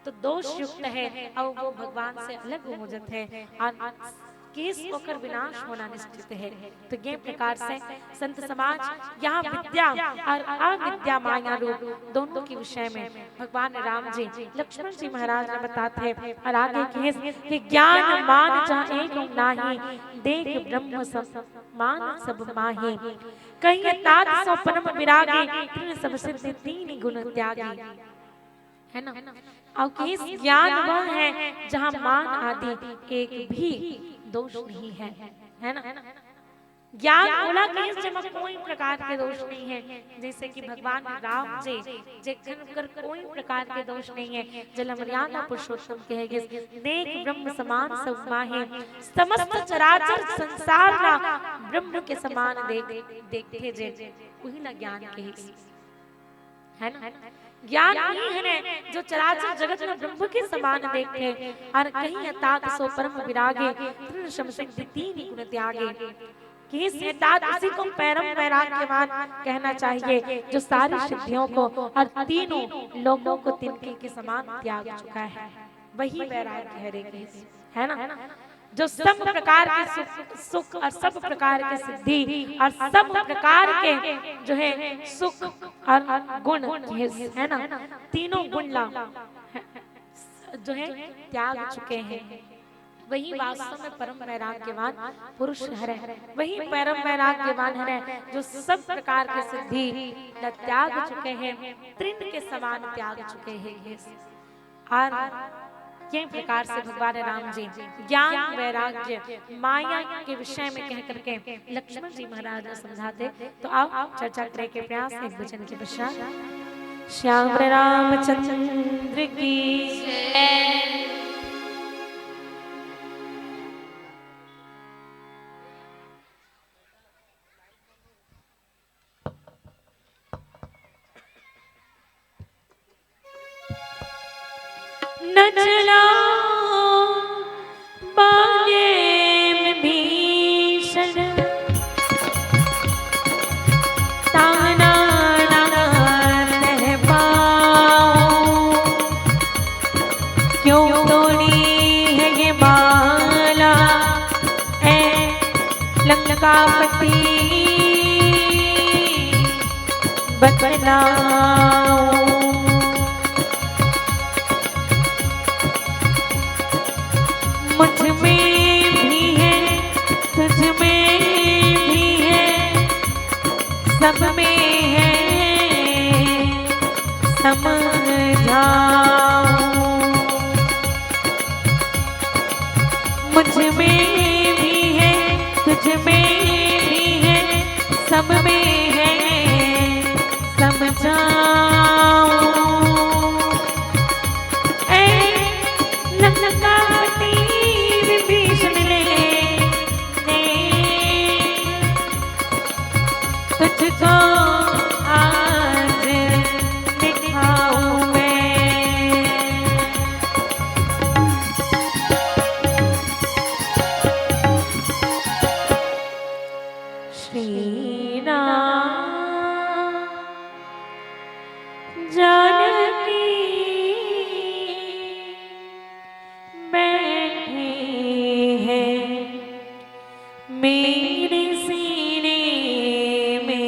तो दोष युक्त है और वो भगवान से अलग हो जाते हैं और केस होकर विनाश होना निश्चित है। तो ये प्रकार से संत समाज यहाँ विद्या और अविद्या माया रूप दोनों के विषय में भगवान राम जी लक्ष्मण जी महाराज ने बताते और आगे कि ज्ञान मान जा एक नाही देख ब्रह्म सब मान सब माहे कहीं तात सो परम विरागे सब सिद्ध तीन गुण त्यागी है ना। और किस ज्ञान वह है जहाँ मान आदि एक भी दोष नहीं है ना। ज्ञान बोला कि इसमें कोई प्रकार के दोष नहीं है। जैसे कि भगवान राम जी जेकर कोई प्रकार के दोष नहीं है। जल मर्यादा पुरुषोत्तम कहेगे देख ब्रह्म समान सब माहे समस्त चराचर संसार ना ब्रह्म के समान देखते जे वही ना ज्ञान कहे है ना। ज्ञान ही है जो चराचर जगत में ब्रह्म के समान देखे और कहीं अताक सो परम विरागे तृण शम सिद्धि तीन गुण त्यागे। कि इस तात इसी को परम वैराग्यवान कहना चाहिए जो सारी सिद्धियों को और तीनों लोगों को तिनके के समान त्याग चुका है, वही वैराग्य है रे केस, है ना। जो सब प्रकार के सुख और सब प्रकार के सिद्धि और सब प्रकार के जो है सुख और गुण है ना, तीनों गुण ला जो है त्याग चुके हैं, वही वास्तव में परम वैराग्यवान पुरुष है, वही परम वैराग्यवान है जो सब प्रकार के सिद्धि त्याग चुके हैं, तृण के समान त्याग चुके हैं। और ये प्रकार से भगवान राम जी ज्ञान वैराग्य माया के विषय में कह करके लक्ष्मण जी महाराज ने समझाते। तो आप चर्चा करें के प्रयास एक वचन के पश्चात। श्याम रामचंद्र की जय। न चला बागे में भीषण ताना ना तह पाऊं, क्यों तोड़ी है ये माला ऐ लंकापति बतलाऊं। मुझ में भी है तुझ में भी है सब में है समझाओ। मुझ में भी है तुझ में भी है सब में है समझाओ। तुझको आज दिखाऊं मैं, श्री राम जानकी बैठे हैं मेरे सीने में।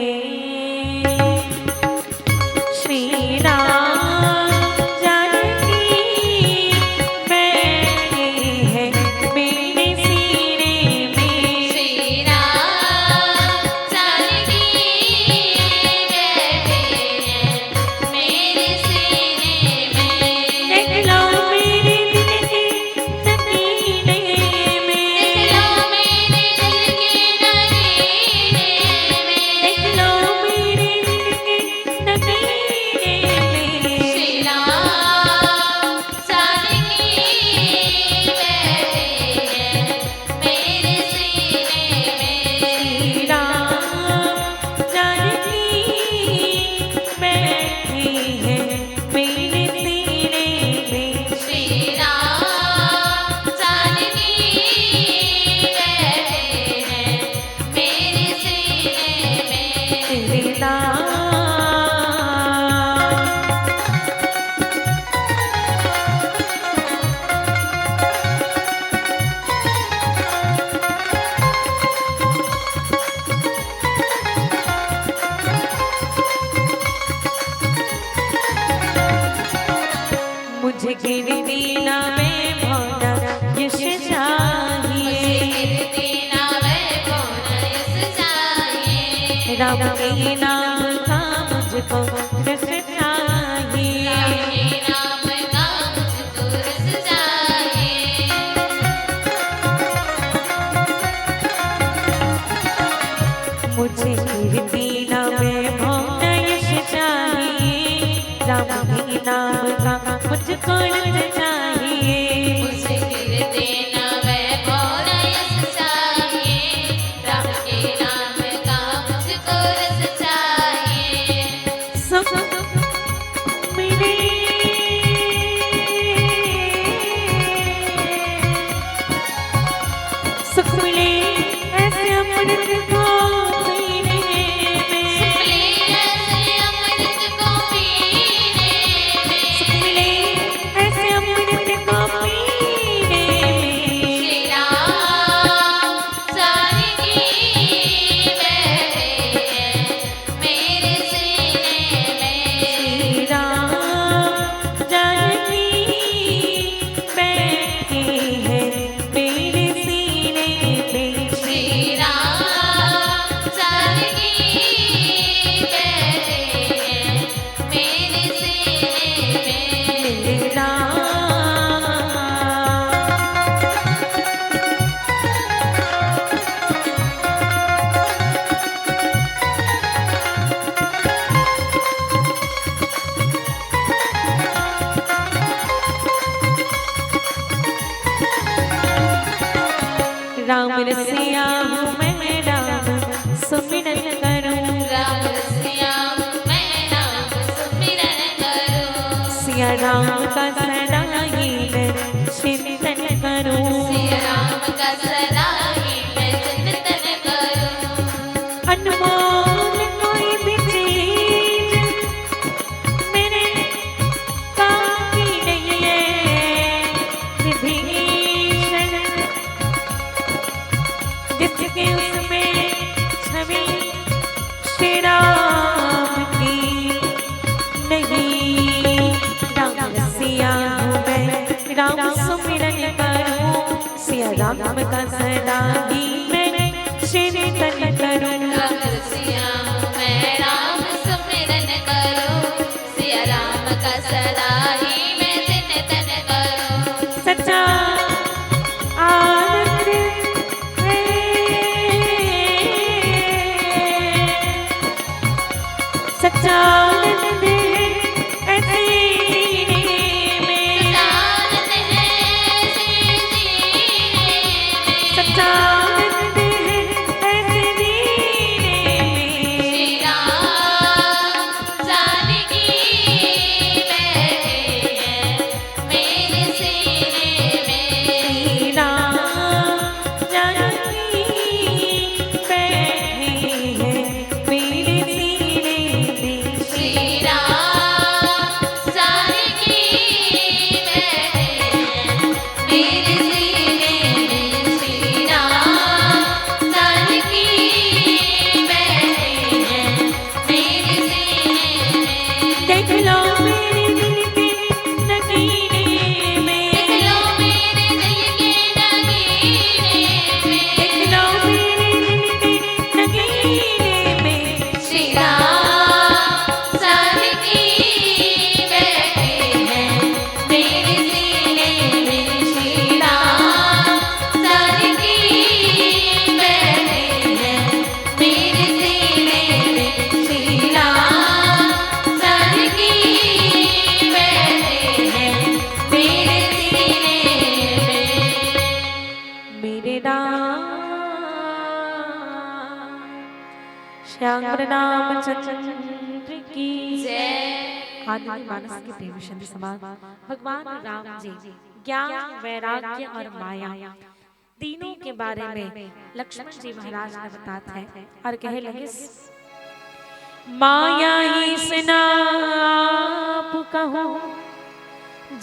श्री राम जानकी बैठे हैं मेरे सीने में। श्री राम जानकी बैठे हैं मेरे सीने में। देख लो मेरे दिल के नगीने में, देख लो मेरे दिल के नगीने में। देख लो मेरे दिल के नगीने में। श्री राम जानकी बैठे हैं मेरे सीने में। श्री राम जानकी बैठे हैं मेरे सीने में। श्री राम जानकी बैठे हैं मेरे सीने में। तेरे नाम मुझे गिरती ना में भौना यश चाहिए। दीना वैभव यश चाहिए। राम के नाम का मुझको रस चाहिए। राम का मुझको रस चाहिए। मुझे गिरती ना में भौना यश चाहिए। राम के नाम का मुझको रस चाहिए। मुझे देना वैभव यश चाहिए। राम के नाम का मुझको रस चाहिए। सुख में सिया राम का सदा ही मैं चिंतन करूं, सिया राम का सदा ही मैं चिंतन करूं। अनमोल कोई भी चीज मेरे काम की नहीं है, विभीषण जिसके उसमें छवि श्री राम की नहीं। राम सिया हूँ मैं, राम सुमिरन करूं, सिया राम का सदा ही मैं चिंतन करूं। राम सिया मैं राम सुमिरन करूं, सिया राम का सदा ही मैं चिंतन करूं। सच्चा आनंद है, सच्चा आनंद है ऐसे जीने में, आनंद है ऐसे जीने में, सच्चा आनंद है ऐसे जीने में। श्री राम जानकी बैठे हैं मेरे सीने में। श्री राम जानकी बैठे हैं मेरे सीने में। श्री राम जानकी बैठे हैं मेरे सीने में। श्री राम जानकी बैठे हैं मेरे सीने में। देख लो मेरे दिल के नगीने में, देख लो मेरे दिल के नगीने में। देख लो मेरे दिल के नगीने में। श्री राम जानकी बैठे हैं मेरे सीने में। श्री राम जानकी बैठे हैं मेरे सीने में। श्री राम जानकी बैठे हैं मेरे सीने में। मेरे राम श्याम रामचंद्र की जय। आदि मानस के प्रेम शब्द समान भगवान राम जी ज्ञान, वैराग्य और माया तीनों के बारे में लक्ष्मण जी महाराज ने बताते हैं और कहे लगे, माया ही स्नाप कहो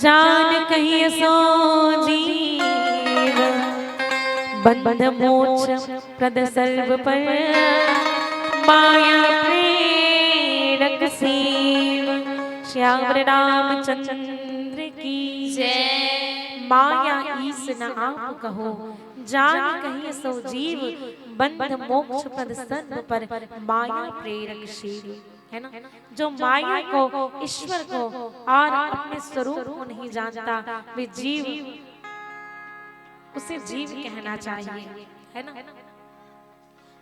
जान कहिए सो जीव, बंध मोक्ष प्रद सर्व पर माया प्रेरक शिव। श्याम रामचंद्र की जय। माया ईस न आप कहो जान कहिए सो जीव, बंध मोक्ष प्रद सर्व पर माया प्रेरक शिव। है ना, जो माया को, ईश्वर को और अपने स्वरूप को नहीं जानता वे जीव, उसे जीव कहना चाहिए। है ना,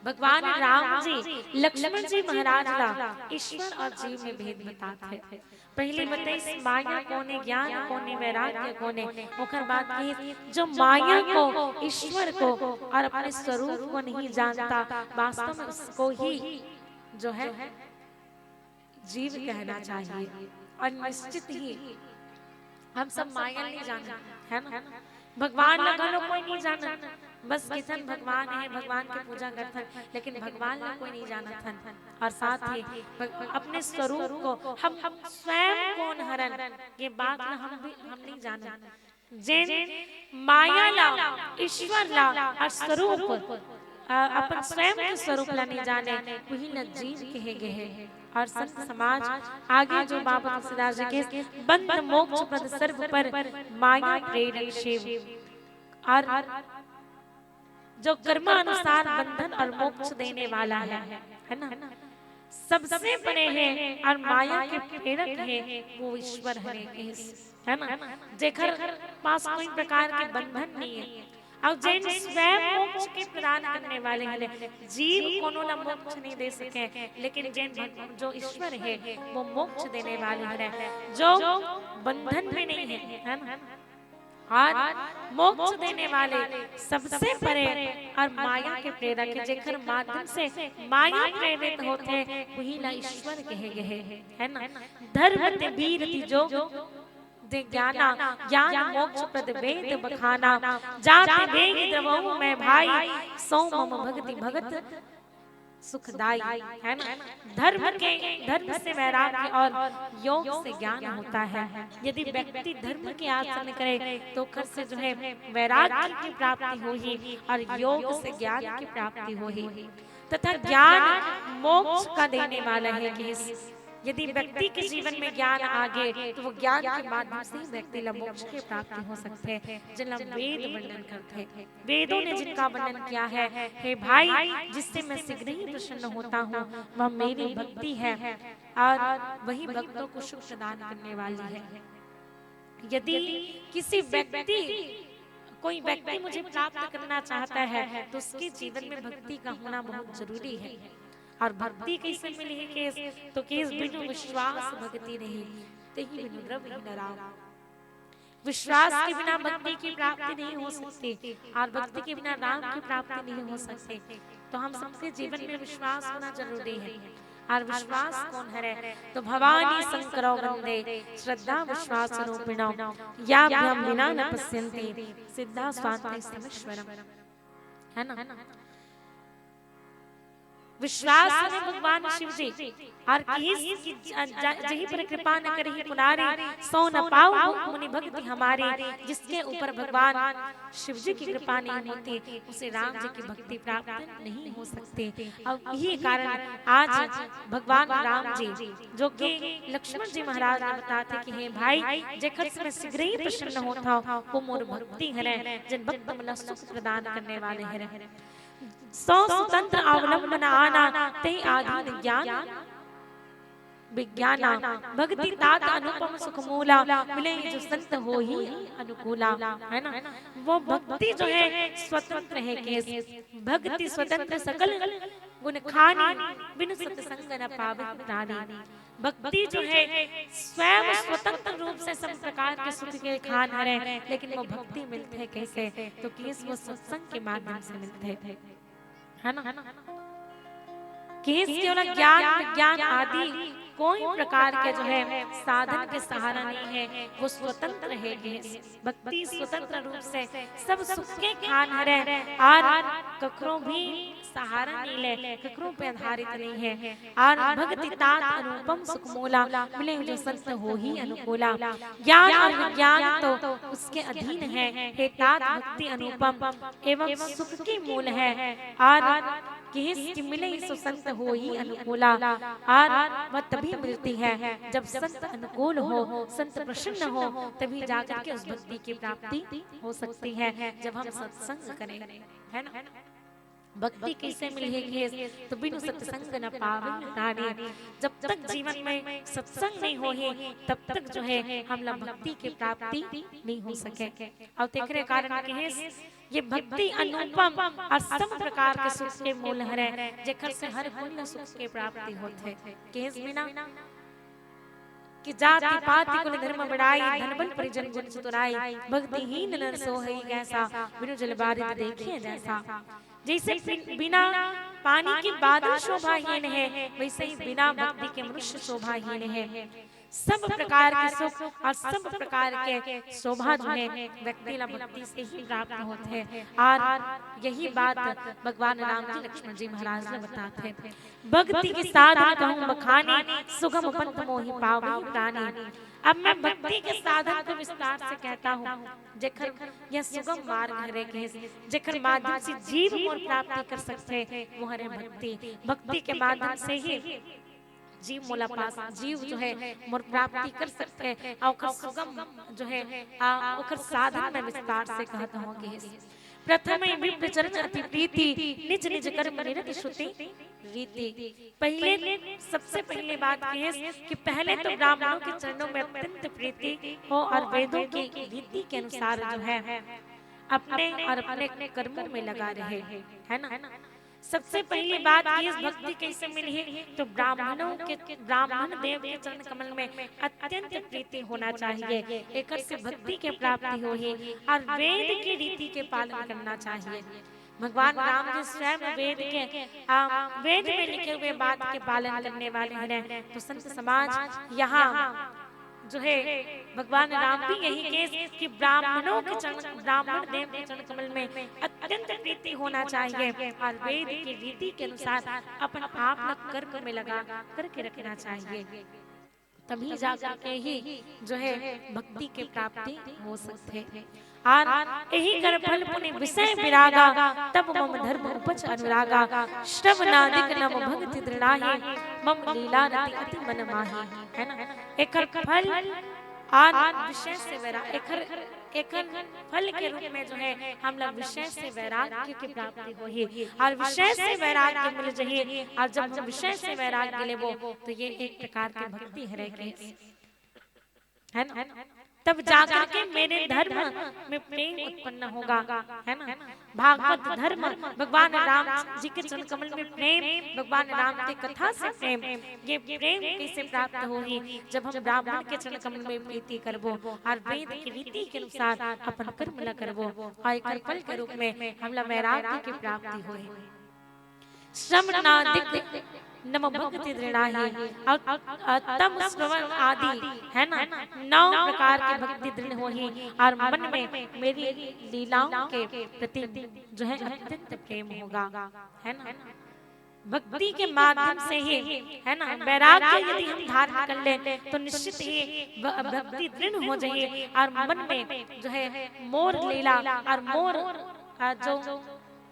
भगवान राम जी लक्ष्मण जी महाराज का ईश्वर और जीव में भेद बताते हैं। पहले बताइए माया कोने, ज्ञान कोने, वैराग्य कोने। ओकर बात की जो माया को, ईश्वर को और अपने स्वरूप को नहीं जानता, वास्तव में उसको ही जो है जीव कहना चाहिए। और निश्चित ही हम सब माया नहीं जानते, है ना। भगवान लगा लो कोई नहीं जाना, बस कितन भगवान है, भगवान की पूजा करते हैं, लेकिन भगवान ला कोई नहीं जाना था। और साथ ही अपने स्वरूप को हम स्वयं कौन हरन ये बात ना हम नहीं जाना। जिन माया ला, ईश्वर ला और स्वरूप अपन स्वयं के स्वरूप ला नहीं जाने, वही न जीव कहे गए हैं। और संत समाज आगे जो बाबा तुलसीदास जी के बंध मोक्ष प्रद सर्व पर माया प्रेरक शिव, और जो कर्मानुसार बंधन और मोक्ष देने वाला है ना, सबसे बड़े हैं और माया के प्रेरक है वो ईश्वर है ना। जेकर पास कोई प्रकार के बंधन नहीं है और जिन स्वयं मोक्ष के प्रदान करने वाले हैं, जीव कोनो न मोक्ष नहीं दे सके, लेकिन जिन जो ईश्वर है वो मोक्ष देने वाले हैं, जो बंधन भी नहीं है ना, और मोक्ष देने वाले सबसे परे और माया के प्रेरक है। जेकर माध्यम से माया प्रेरित होते वही ना ईश्वर कहे गए है ना। धर्म ते वीर ती जोग दे ज्ञाना, ज्ञान मोक्ष प्रद वेद बखाना, जाते वेग द्रवहु मैं भाई, सो मम भक्ति भगत सुखदाई। है ना, धर्म से वैराग्य और योग से ज्ञान होता है। यदि व्यक्ति धर्म के आचरण करे तो कर से जो है वैराग्य की प्राप्ति होगी और योग से ज्ञान की प्राप्ति होगी, तथा ज्ञान मोक्ष का देने वाला है। कि यदि व्यक्ति के जीवन में ज्ञान आ गए तो वो ज्ञान के माध्यम से व्यक्ति ला मोक्ष की प्राप्ति हो सकते हैं। जिन वेद वर्णन करते हैं, वेदों ने जिनका वर्णन किया है, हे भाई जिससे मैं शीघ्र ही प्रसन्न होता हूँ वह मेरी भक्ति है और वही भक्तों को सुख प्रदान करने वाली है। यदि किसी कोई व्यक्ति मुझे प्राप्त करना चाहता है तो उसके जीवन में भक्ति का होना बहुत जरूरी है। और भक्ति कैसे मिली है केस, तो केस बिनु विश्वास भक्ति नहीं, तेहि बिनु द्रव्य न राम। विश्वास के बिना भक्ति की प्राप्ति नहीं हो सकती और भक्ति के बिना राम की प्राप्ति नहीं हो सकती। तो हम सबके जीवन में विश्वास होना जरूरी है। और विश्वास कौन है, तो भवानी शंकरो वंदे श्रद्धा विश्वास रूपिणो या बिना न पश्यन्ति सिद्धा स्वान्ते समेश्वरम। है ना, विश्वास में भगवान शिव जी और जही पर कृपा न करही पुनारे, सो न पाऊ मुनि भक्ति हमारे। जिसके ऊपर भगवान शिव जी की कृपा नहीं होती उसे राम जी की भक्ति प्राप्त नहीं हो सकती। अब यही कारण आज भगवान राम जी जो कि लक्ष्मण जी महाराज ने बताते कि हे भाई जेकर से मैं शीघ्र ही प्रसन्न होता हूँ वो मोर भक्ति है, जिन भक्त मन सुख प्रदान करने वाले हैं। सौ स्वतंत्र अवलंबन आना ते आधीन ज्ञान विज्ञाना, भक्ति तात अनुपम सुख मूला, मिले जो संत हो ही अनुकूला। है ना, वो भक्ति जो है स्वतंत्र है। केस भक्ति स्वतंत्र सकल गुण खानी, बिनु सत्संग न पावे प्राणी। भक्ति जो है स्वयं स्वतंत्र रूप से सब प्रकार के सुख के खान है, लेकिन वो भक्ति मिलते है कैसे, तो केस वो सत्संग के माध्यम से मिलते हैं। है ना, केस केवल ज्ञान विज्ञान आदि कोई प्रकार के जो है साधन के सहारा नहीं है, वो स्वतंत्र है। भक्ति स्वतंत्र रूप से सब सुख के खान है और ककरों भी सहारा नहीं ले, ककरों पे आधारित नहीं है। और भक्ति तात अनुपम सुख मूला, मिले जो संत हो ही अनुकूला। ज्ञान और विज्ञान तो उसके अधीन है, हे तात भक्ति अनुपम एवं सुख की मूल है। और कि मिले सो संत हो ही अनुकूला, और वह तभी मिलती है जब संत अनुकूल हो, संत प्रसन्न हो, तभी जाकर के उस भक्ति की प्राप्ति हो सकती है जब हम सत्संग करें। है ना, भक्ति कैसे मिलेगी, तो बिनु सत्संग न पावे प्राणी। जब तक जीवन में सत्संग नहीं हो तब तक जो है हम लोग भक्ति की प्राप्ति नहीं हो सके। और तेरे कारण के ये भक्ति अनुपम और सब प्रकार के सुख के मूल है, जेकर से हर मूल सुख के प्राप्ति होते। केस बिना कि जाति पाति कुल धर्म बढ़ाई, धन बल परिजन गुण चतुराई, भक्तिहीन नर सोहई कैसा, बिनु जल बारिद देखिए जैसा। जैसे बिना पानी के बादल शोभाहीन है, वैसे ही बिना भक्ति के मनुष्य शोभाहीन है। सब प्रकार के सुख और सब प्रकार के शोभा जो है व्यक्ति ला भक्ति से ही प्राप्त होते हैं। और यही बात भगवान राम जी लक्ष्मण जी महाराज ने बताते हैं। भक्ति के साधन कहूँ बखानी, सुगम पंथ मोहि पावहि प्राणी। अब मैं भक्ति के साधन को विस्तार से कहता हूँ, जेकर यह सुगम मार्ग है, जेकर माध्यम से जीव मोर प्राप्ति कर सकते हैं, वो है भक्ति। भक्ति के माध्यम से ही जीव मोला पास जीव जो है मोर प्राप्ति कर सकते हैं। और सुगम जो है ओकर साधन में विस्तार से कहता हूँ कि प्रथम विप्र चरण अति प्रीति, निज निज कर्म निरत श्रुति रीति। पहले सबसे पहले बात है कि पहले तो ब्राह्मणों के चरणों में अत्यंत प्रीति हो और वेदों की रीति के अनुसार जो है अपने और अपने कर्मों में लगा रहे। है ना, सबसे पहली बात इस भक्ति कैसे मिली है, तो ब्राह्मण देव के चरण कमल में अत्यंत प्रीति होना चाहिए। एक से भक्ति के प्राप्ति हो और वेद की रीति के पालन करना चाहिए। भगवान राम जी स्वयं वेद में लिखे हुए बात के पालन करने वाले हैं। तो संत समाज यहाँ जो है भगवान राम भी यही केस कि ब्राह्मणों के चरण ब्राह्मण देव के चरण कमल में अत्यंत प्रीति होना चाहिए और वेद की रीति के अनुसार अपन आप कर्म में लगा करके रखना चाहिए, तभी जाकर के ही जो है भक्ति की प्राप्ति हो सकते है। और यही कर फल पुनि विषय विरागा तब मम धर्म उपज अनुरागा श्रवणादिक नम भक्ति दृढ़ाहि मम लीला रति अति मन माहि, है ना। एकर फल और विषय से वैराग एकर फल के रूप में जो है हम लोग विषय से वैराग्य की प्राप्ति हो ही और विषय से वैराग्य मिल जाइए और जब हम विषय से वैराग्य लेबो तो ये एक प्रकार की भक्ति है ना, तब जाकर के मेरे धर्म में प्रेम उत्पन्न होगा, है ना। भागवत धर्म भगवान राम जी के चरण कमल में प्रेम, भगवान राम की कथा से प्रेम, ये प्रेम कैसे प्राप्त होगी जब हम ब्राह्मण के चरण कमल में प्रीति करबो और वेद की रीति के अनुसार अपन कर्म न करबो और एक फल के रूप में हमला वैराग्य की प्राप्ति होई। श्रवणादिक नम भक्ति दृढ़ाहि और तब श्रवण आदि, है ना, 9 प्रकार की भक्ति दृढ़ होही और मन में मेरी लीलाओं के प्रति जो है अत्यंत प्रेम होगा, है ना। भक्ति के माध्यम से ही, है ना, वैराग्य यदि हम धारण कर ले तो निश्चित ही भक्ति दृढ़ हो जाए और मन में जो है मोर लीला और मोर जो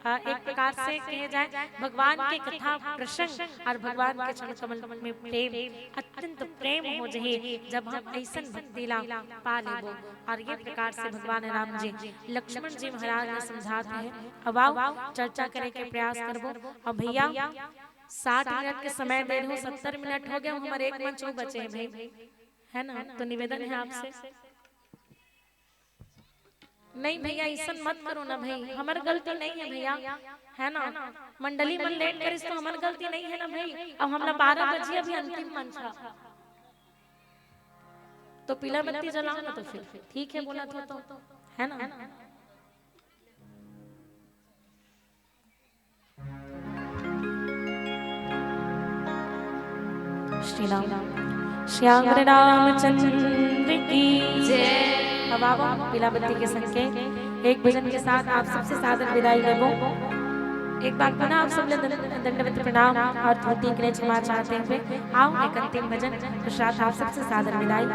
एक प्रकार से कहे जाए भगवान के कथा प्रसंग और भगवान के चरण कमल में प्रेम अत्यंत प्रेम हो जाए जब हम ऐसा भक्ति ला पा लेबो। और ये प्रकार से भगवान राम जी लक्ष्मण जी महाराज ने समझाते हैं। अब आओ चर्चा करे के प्रयास करबो। और भैया 60 मिनट के समय दे रहे हो, 70 मिनट हो गए, हमारे एक मंच बचे हैं भाई, है ना। तो निवेदन है आपसे, नहीं भैया ऐसा मत करो ना भाई, हमारी गलती नहीं है भैया, है ना। मंडली में लेट करिस तो हमारी गलती नहीं है ना भाई। अब हमरा 12 बजे अभी अंतिम मंच तो पीला बत्ती जलाओ ना, तो फिर ठीक है बोला तो है ना। श्री राम श्याम रामचंद्र की जय। अब आप पीला बत्ती के संग एक भजन के साथ आप सबसे सादर विदाई लेबो। एक बार पुनः आप सब दंडवत प्रणाम और त्रुटि के लिए क्षमा चाहते हुए आओ एक अंतिम भजन के साथ आप सबसे सादर विदाई।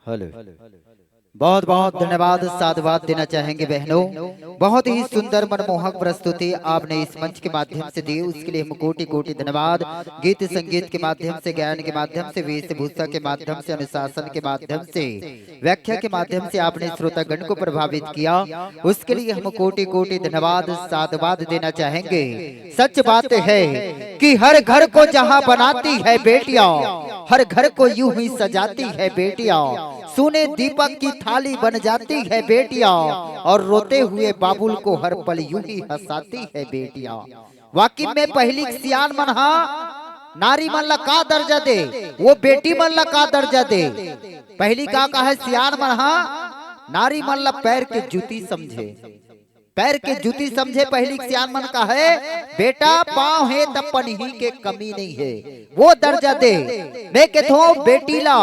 हेलो। बहुत बहुत धन्यवाद, साधुवाद देना चाहेंगे बहनों। बहुत ही सुंदर मनमोहक प्रस्तुति आपने इस मंच के माध्यम से दी, उसके लिए हम कोटि कोटि धन्यवाद। गीत संगीत के माध्यम से, ज्ञान के माध्यम से, वेशभूषा के माध्यम से, अनुशासन के माध्यम से, व्याख्या के माध्यम से आपने श्रोतागण को प्रभावित किया, उसके लिए हम कोटि कोटि धन्यवाद, साधुवाद देना चाहेंगे। सच बात है कि हर घर को जहाँ बनाती है बेटियां, हर घर को यूं ही सजाती है बेटियां, सोने दीपक की थाली बन जाती है बेटियां, और रोते हुए बाबुल को हर पल यूं ही हंसाती है बेटियां। वाकई में पहली सियान मनहा नारी मन ला का दर्जा दे, वो बेटी मन ला का दर्जा दे। पहली का है सियान मनहा नारी मन ला पैर के जूती समझे, पैर के जूती समझे। पहली सियान मन का है बेटा पाँव है तब पनही के कमी नहीं है, वो दर्जा दे। मैं कहता हूँ बेटी ला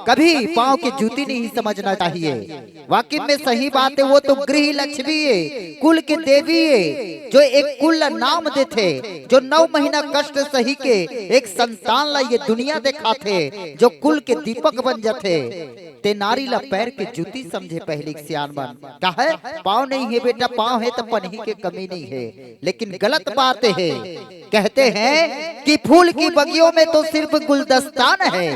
कभी पाँव की जूती नहीं समझना चाहिए। वाकई में सही बात है, वो तो गृह लक्ष्मी है, कुल की देवी है, जो एक कुल नाम देते, जो 9 महीना कष्ट सही के एक संतान ला ये दुनिया देखा थे, जो कुल के दीपक बन जाते। ते नारी ला पैर के जूती समझे पहली सियान मन का है। पाँव नहीं है बेटा, पाँव है तो पनही के कमी नहीं है। लेकिन गलत बात है, कहते हैं कि फूल की बगियों में तो सिर्फ गुलदस्तान है,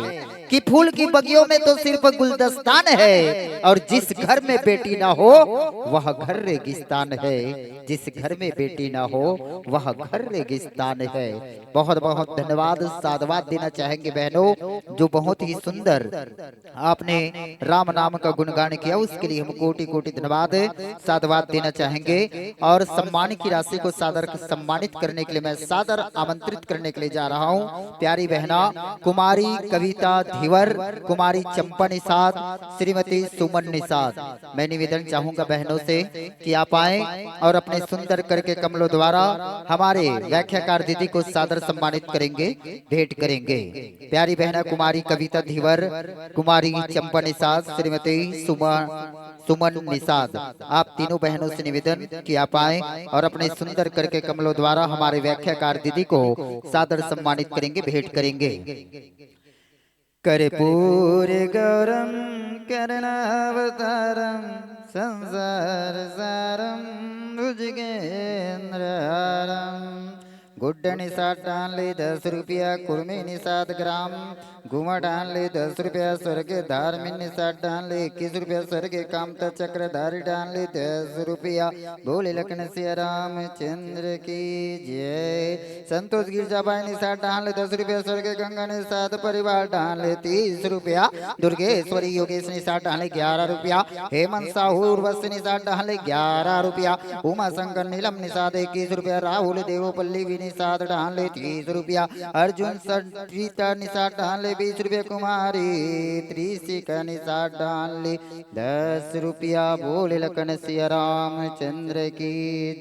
कि फूल की बगियों में तो सिर्फ गुलदस्तान है, और जिस घर में बेटी ना हो वह घर रेगिस्तान है, जिस घर में बेटी ना हो वह घर रेगिस्तान है। बहुत बहुत धन्यवाद, साधुवाद देना चाहेंगे बहनों, जो बहुत ही सुंदर आपने राम नाम का गुणगान किया, उसके लिए हम कोटि कोटि धन्यवाद साधुवाद देना चाहेंगे। और सम्मान की राशि को सादर सम्मानित करने के लिए मैं सादर आमंत्रित करने के लिए जा रहा हूँ। प्यारी बहना कुमारी कविता धीवर, कुमारी चंपा निषाद, श्रीमती सुमन निषाद, मैं निवेदन चाहूंगा बहनों से कि आप आए और अपने सुंदर करके कमलों द्वारा हमारे व्याख्याकार दीदी को सादर सम्मानित करेंगे, भेंट करेंगे। प्यारी बहना कुमारी कविता धीवर, कुमारी चंपा निषाद, श्रीमती सुमन निषाद, आप तीनों बहनों से निवेदन कि आप आए और अपने सुंदर करके कमलों द्वारा हमारे व्याख्याकार दीदी को सादर सम्मानित करेंगे, भेंट करेंगे। कर्पूर गौरम करुणावतारम संसार सारम भुजगेंद्रहारम। गुड्ड निषाद डाल ले 10 रुपया, कुर्मी निषाद ग्राम, घुमा डाल ले 10 रुपया, स्वर्ग धार्मिक निषाद डाल ले 21 रुपया, स्वर्ग कामता चक्रधारी डाल ले 10 रुपया। बोले लखन सिया रामचंद्र की जय। संतोष गिरजाबाई निषाद डाल ले 10 रुपया, स्वर्ग गंगा निषाद परिवार डाल ले 30 रुपया, दुर्गेश्वरी योगेश निषाद डाल ले 11 रुपया, हेमंत साहू उर्वशी निषाद डाल ले 11 रुपया, उमा शंकर नीलम निषाद 21 रुपया, राहुल देवोपल्ली निषाद डाल ले 30 रुपया, अर्जुन सरिता निषाद डाल ले 20 रुपया, कुमारी त्रिशिका निषाद डाल ले 10 रुपया। बोले लखन सिया रामचंद्र की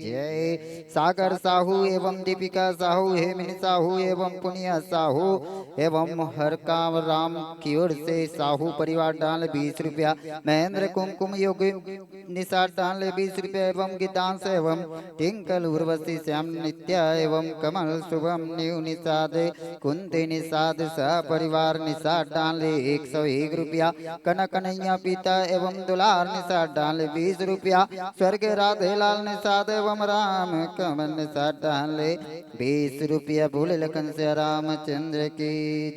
जय। सागर साहू एवं दीपिका साहू, हेमिनी साहू एवं पुनिया साहू एवं हरकाम राम की ओर से साहू परिवार डाल 20 रुपया, महेंद्र कुमकुम योगी निषाद डाल ले 20 रुपया, एवं गीतांश एवं टिंकल उर्वशी श्याम नित्या एवं कमल शुभम न्यू निषाद, कुंती निषाद सह परिवार निषाद डाल ले 101 रुपया, कनक कन्हैया पिता एवं दुलार निषाद डाल ले 20 रुपया, स्वर्ग राधे लाल निषाद एवं राम कमल निषाद डाल ले 20 रुपया। बोले लखन से रामचंद्र की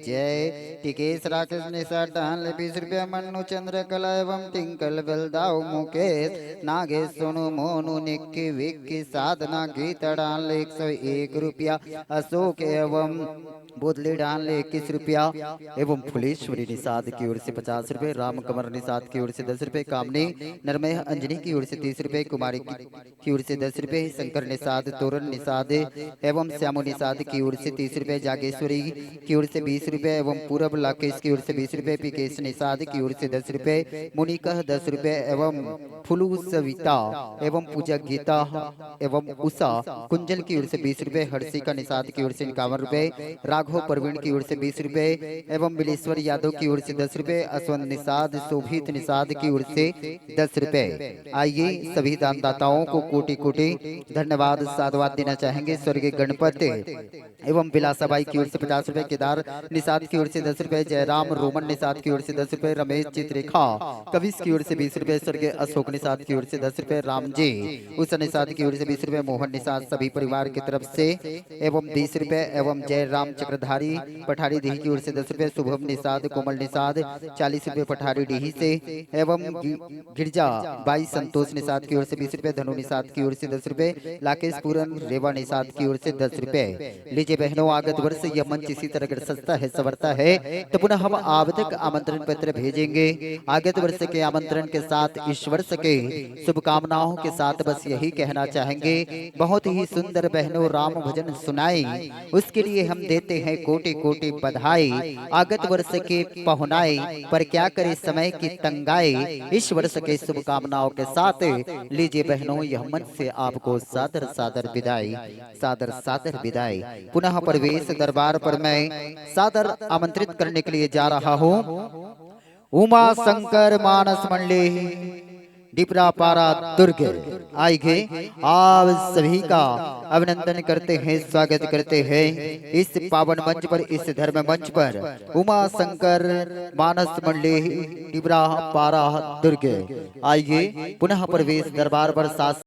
जय। टिकेश राकेश निषाद डाल ले 20 रुपया, मन्नू चंद्र कला एवं टिंकल बेलदाऊ मुकेश नागेश सोनू मोनू निक्की विक्की साधना गीता डाल ले 101 रुपया, अशोक एवं बोदले डाल ले 21 रुपया, एवं फुलेश्वरी निषाद की ओर से 50 रुपए, राम कमर निषाद की ओर से 10 रुपए, कामनी नरमय अंजनी की ओर से 30 रुपए, कुमारी की ओर से 10 रुपए, शंकर निषाद तोरण निषाद एवं श्यामू निषाद की ओर से 30 रुपए, जागेश्वरी की ओर से 20 रुपए, एवं पूरब लाकेश की ओर से 20 रुपए, पिकेश निषाद की ओर से 10 रुपए, मुनिका 10 रुपए, एवं फुलू सविता एवं पूजा गीता एवं उषा कुंजल की ओर से 20 रुपए, हर्षी का निषाद की ओर से 51 रुपए, राघव प्रवीण की ओर से 20 रुपए एवं बिलेश्वर यादव की ओर से 10 रुपए, अश्वंत निषाद शोभित निषाद की ओर से 10 रुपए। आइए सभी दानदाताओं को कोटि कोटि धन्यवाद साधुवाद देना चाहेंगे। स्वर्गीय गणपति एवं बिलासाबाई की ओर से 50 रुपए, केदार निषाद की ओर से 10 रुपए, जयराम रोमन निषाद की ओर से 10 रुपए, रमेश चित्रेखा कविश की ओर से 20 रुपए, स्वर्गीय अशोक निषाद की ओर से 10 रुपए, राम जी उस निषाद की ओर से 20 रुपए, मोहन निषाद सभी परिवार की तरफ से एवं 20 रुपए एवं जयराम चक्रधारी पठारी डीही की ओर से 10 रुपए, शुभम निषाद कोमल निषाद 40 रुपए पठारी डीही से एवं गिरजा बाई संतोष निषाद की ओर से 20 रुपए, धनु निषाद की ओर से 10 रुपए, लाकेश पूरन रेवा निषाद की ओर से 10 रुपए। लीजिए बहनों, आगत वर्ष यह मंच इसी तरह अगर सस्ता है सवरता है तो पुनः हम आवेदक आमंत्रण पत्र भेजेंगे। आगत वर्ष के आमंत्रण के साथ इस वर्ष के शुभकामनाओं के साथ बस यही कहना चाहेंगे, बहुत ही सुंदर बहनों राम भजन सुनाई, उसके लिए हम देते हैं कोटि कोटि बधाई। आगत वर्ष के पहुनाई पर क्या करे समय की तंगाई, इस वर्ष के शुभकामनाओं के साथ लीजिए बहनों यह मन से आपको सादर सादर विदाई, सादर सादर विदाई। पुनः प्रवेश दरबार पर मैं सादर आमंत्रित करने के लिए जा रहा हूँ उमा शंकर मानस मंडली डिपरा पारा दुर्ग। आइए आप सभी का अभिनंदन करते हैं, स्वागत करते हैं इस पावन मंच पर, इस धर्म मंच पर। उमा शंकर मानस मंडली डिपरा पारा दुर्ग। आइए पुनः प्रवेश दरबार पर साथ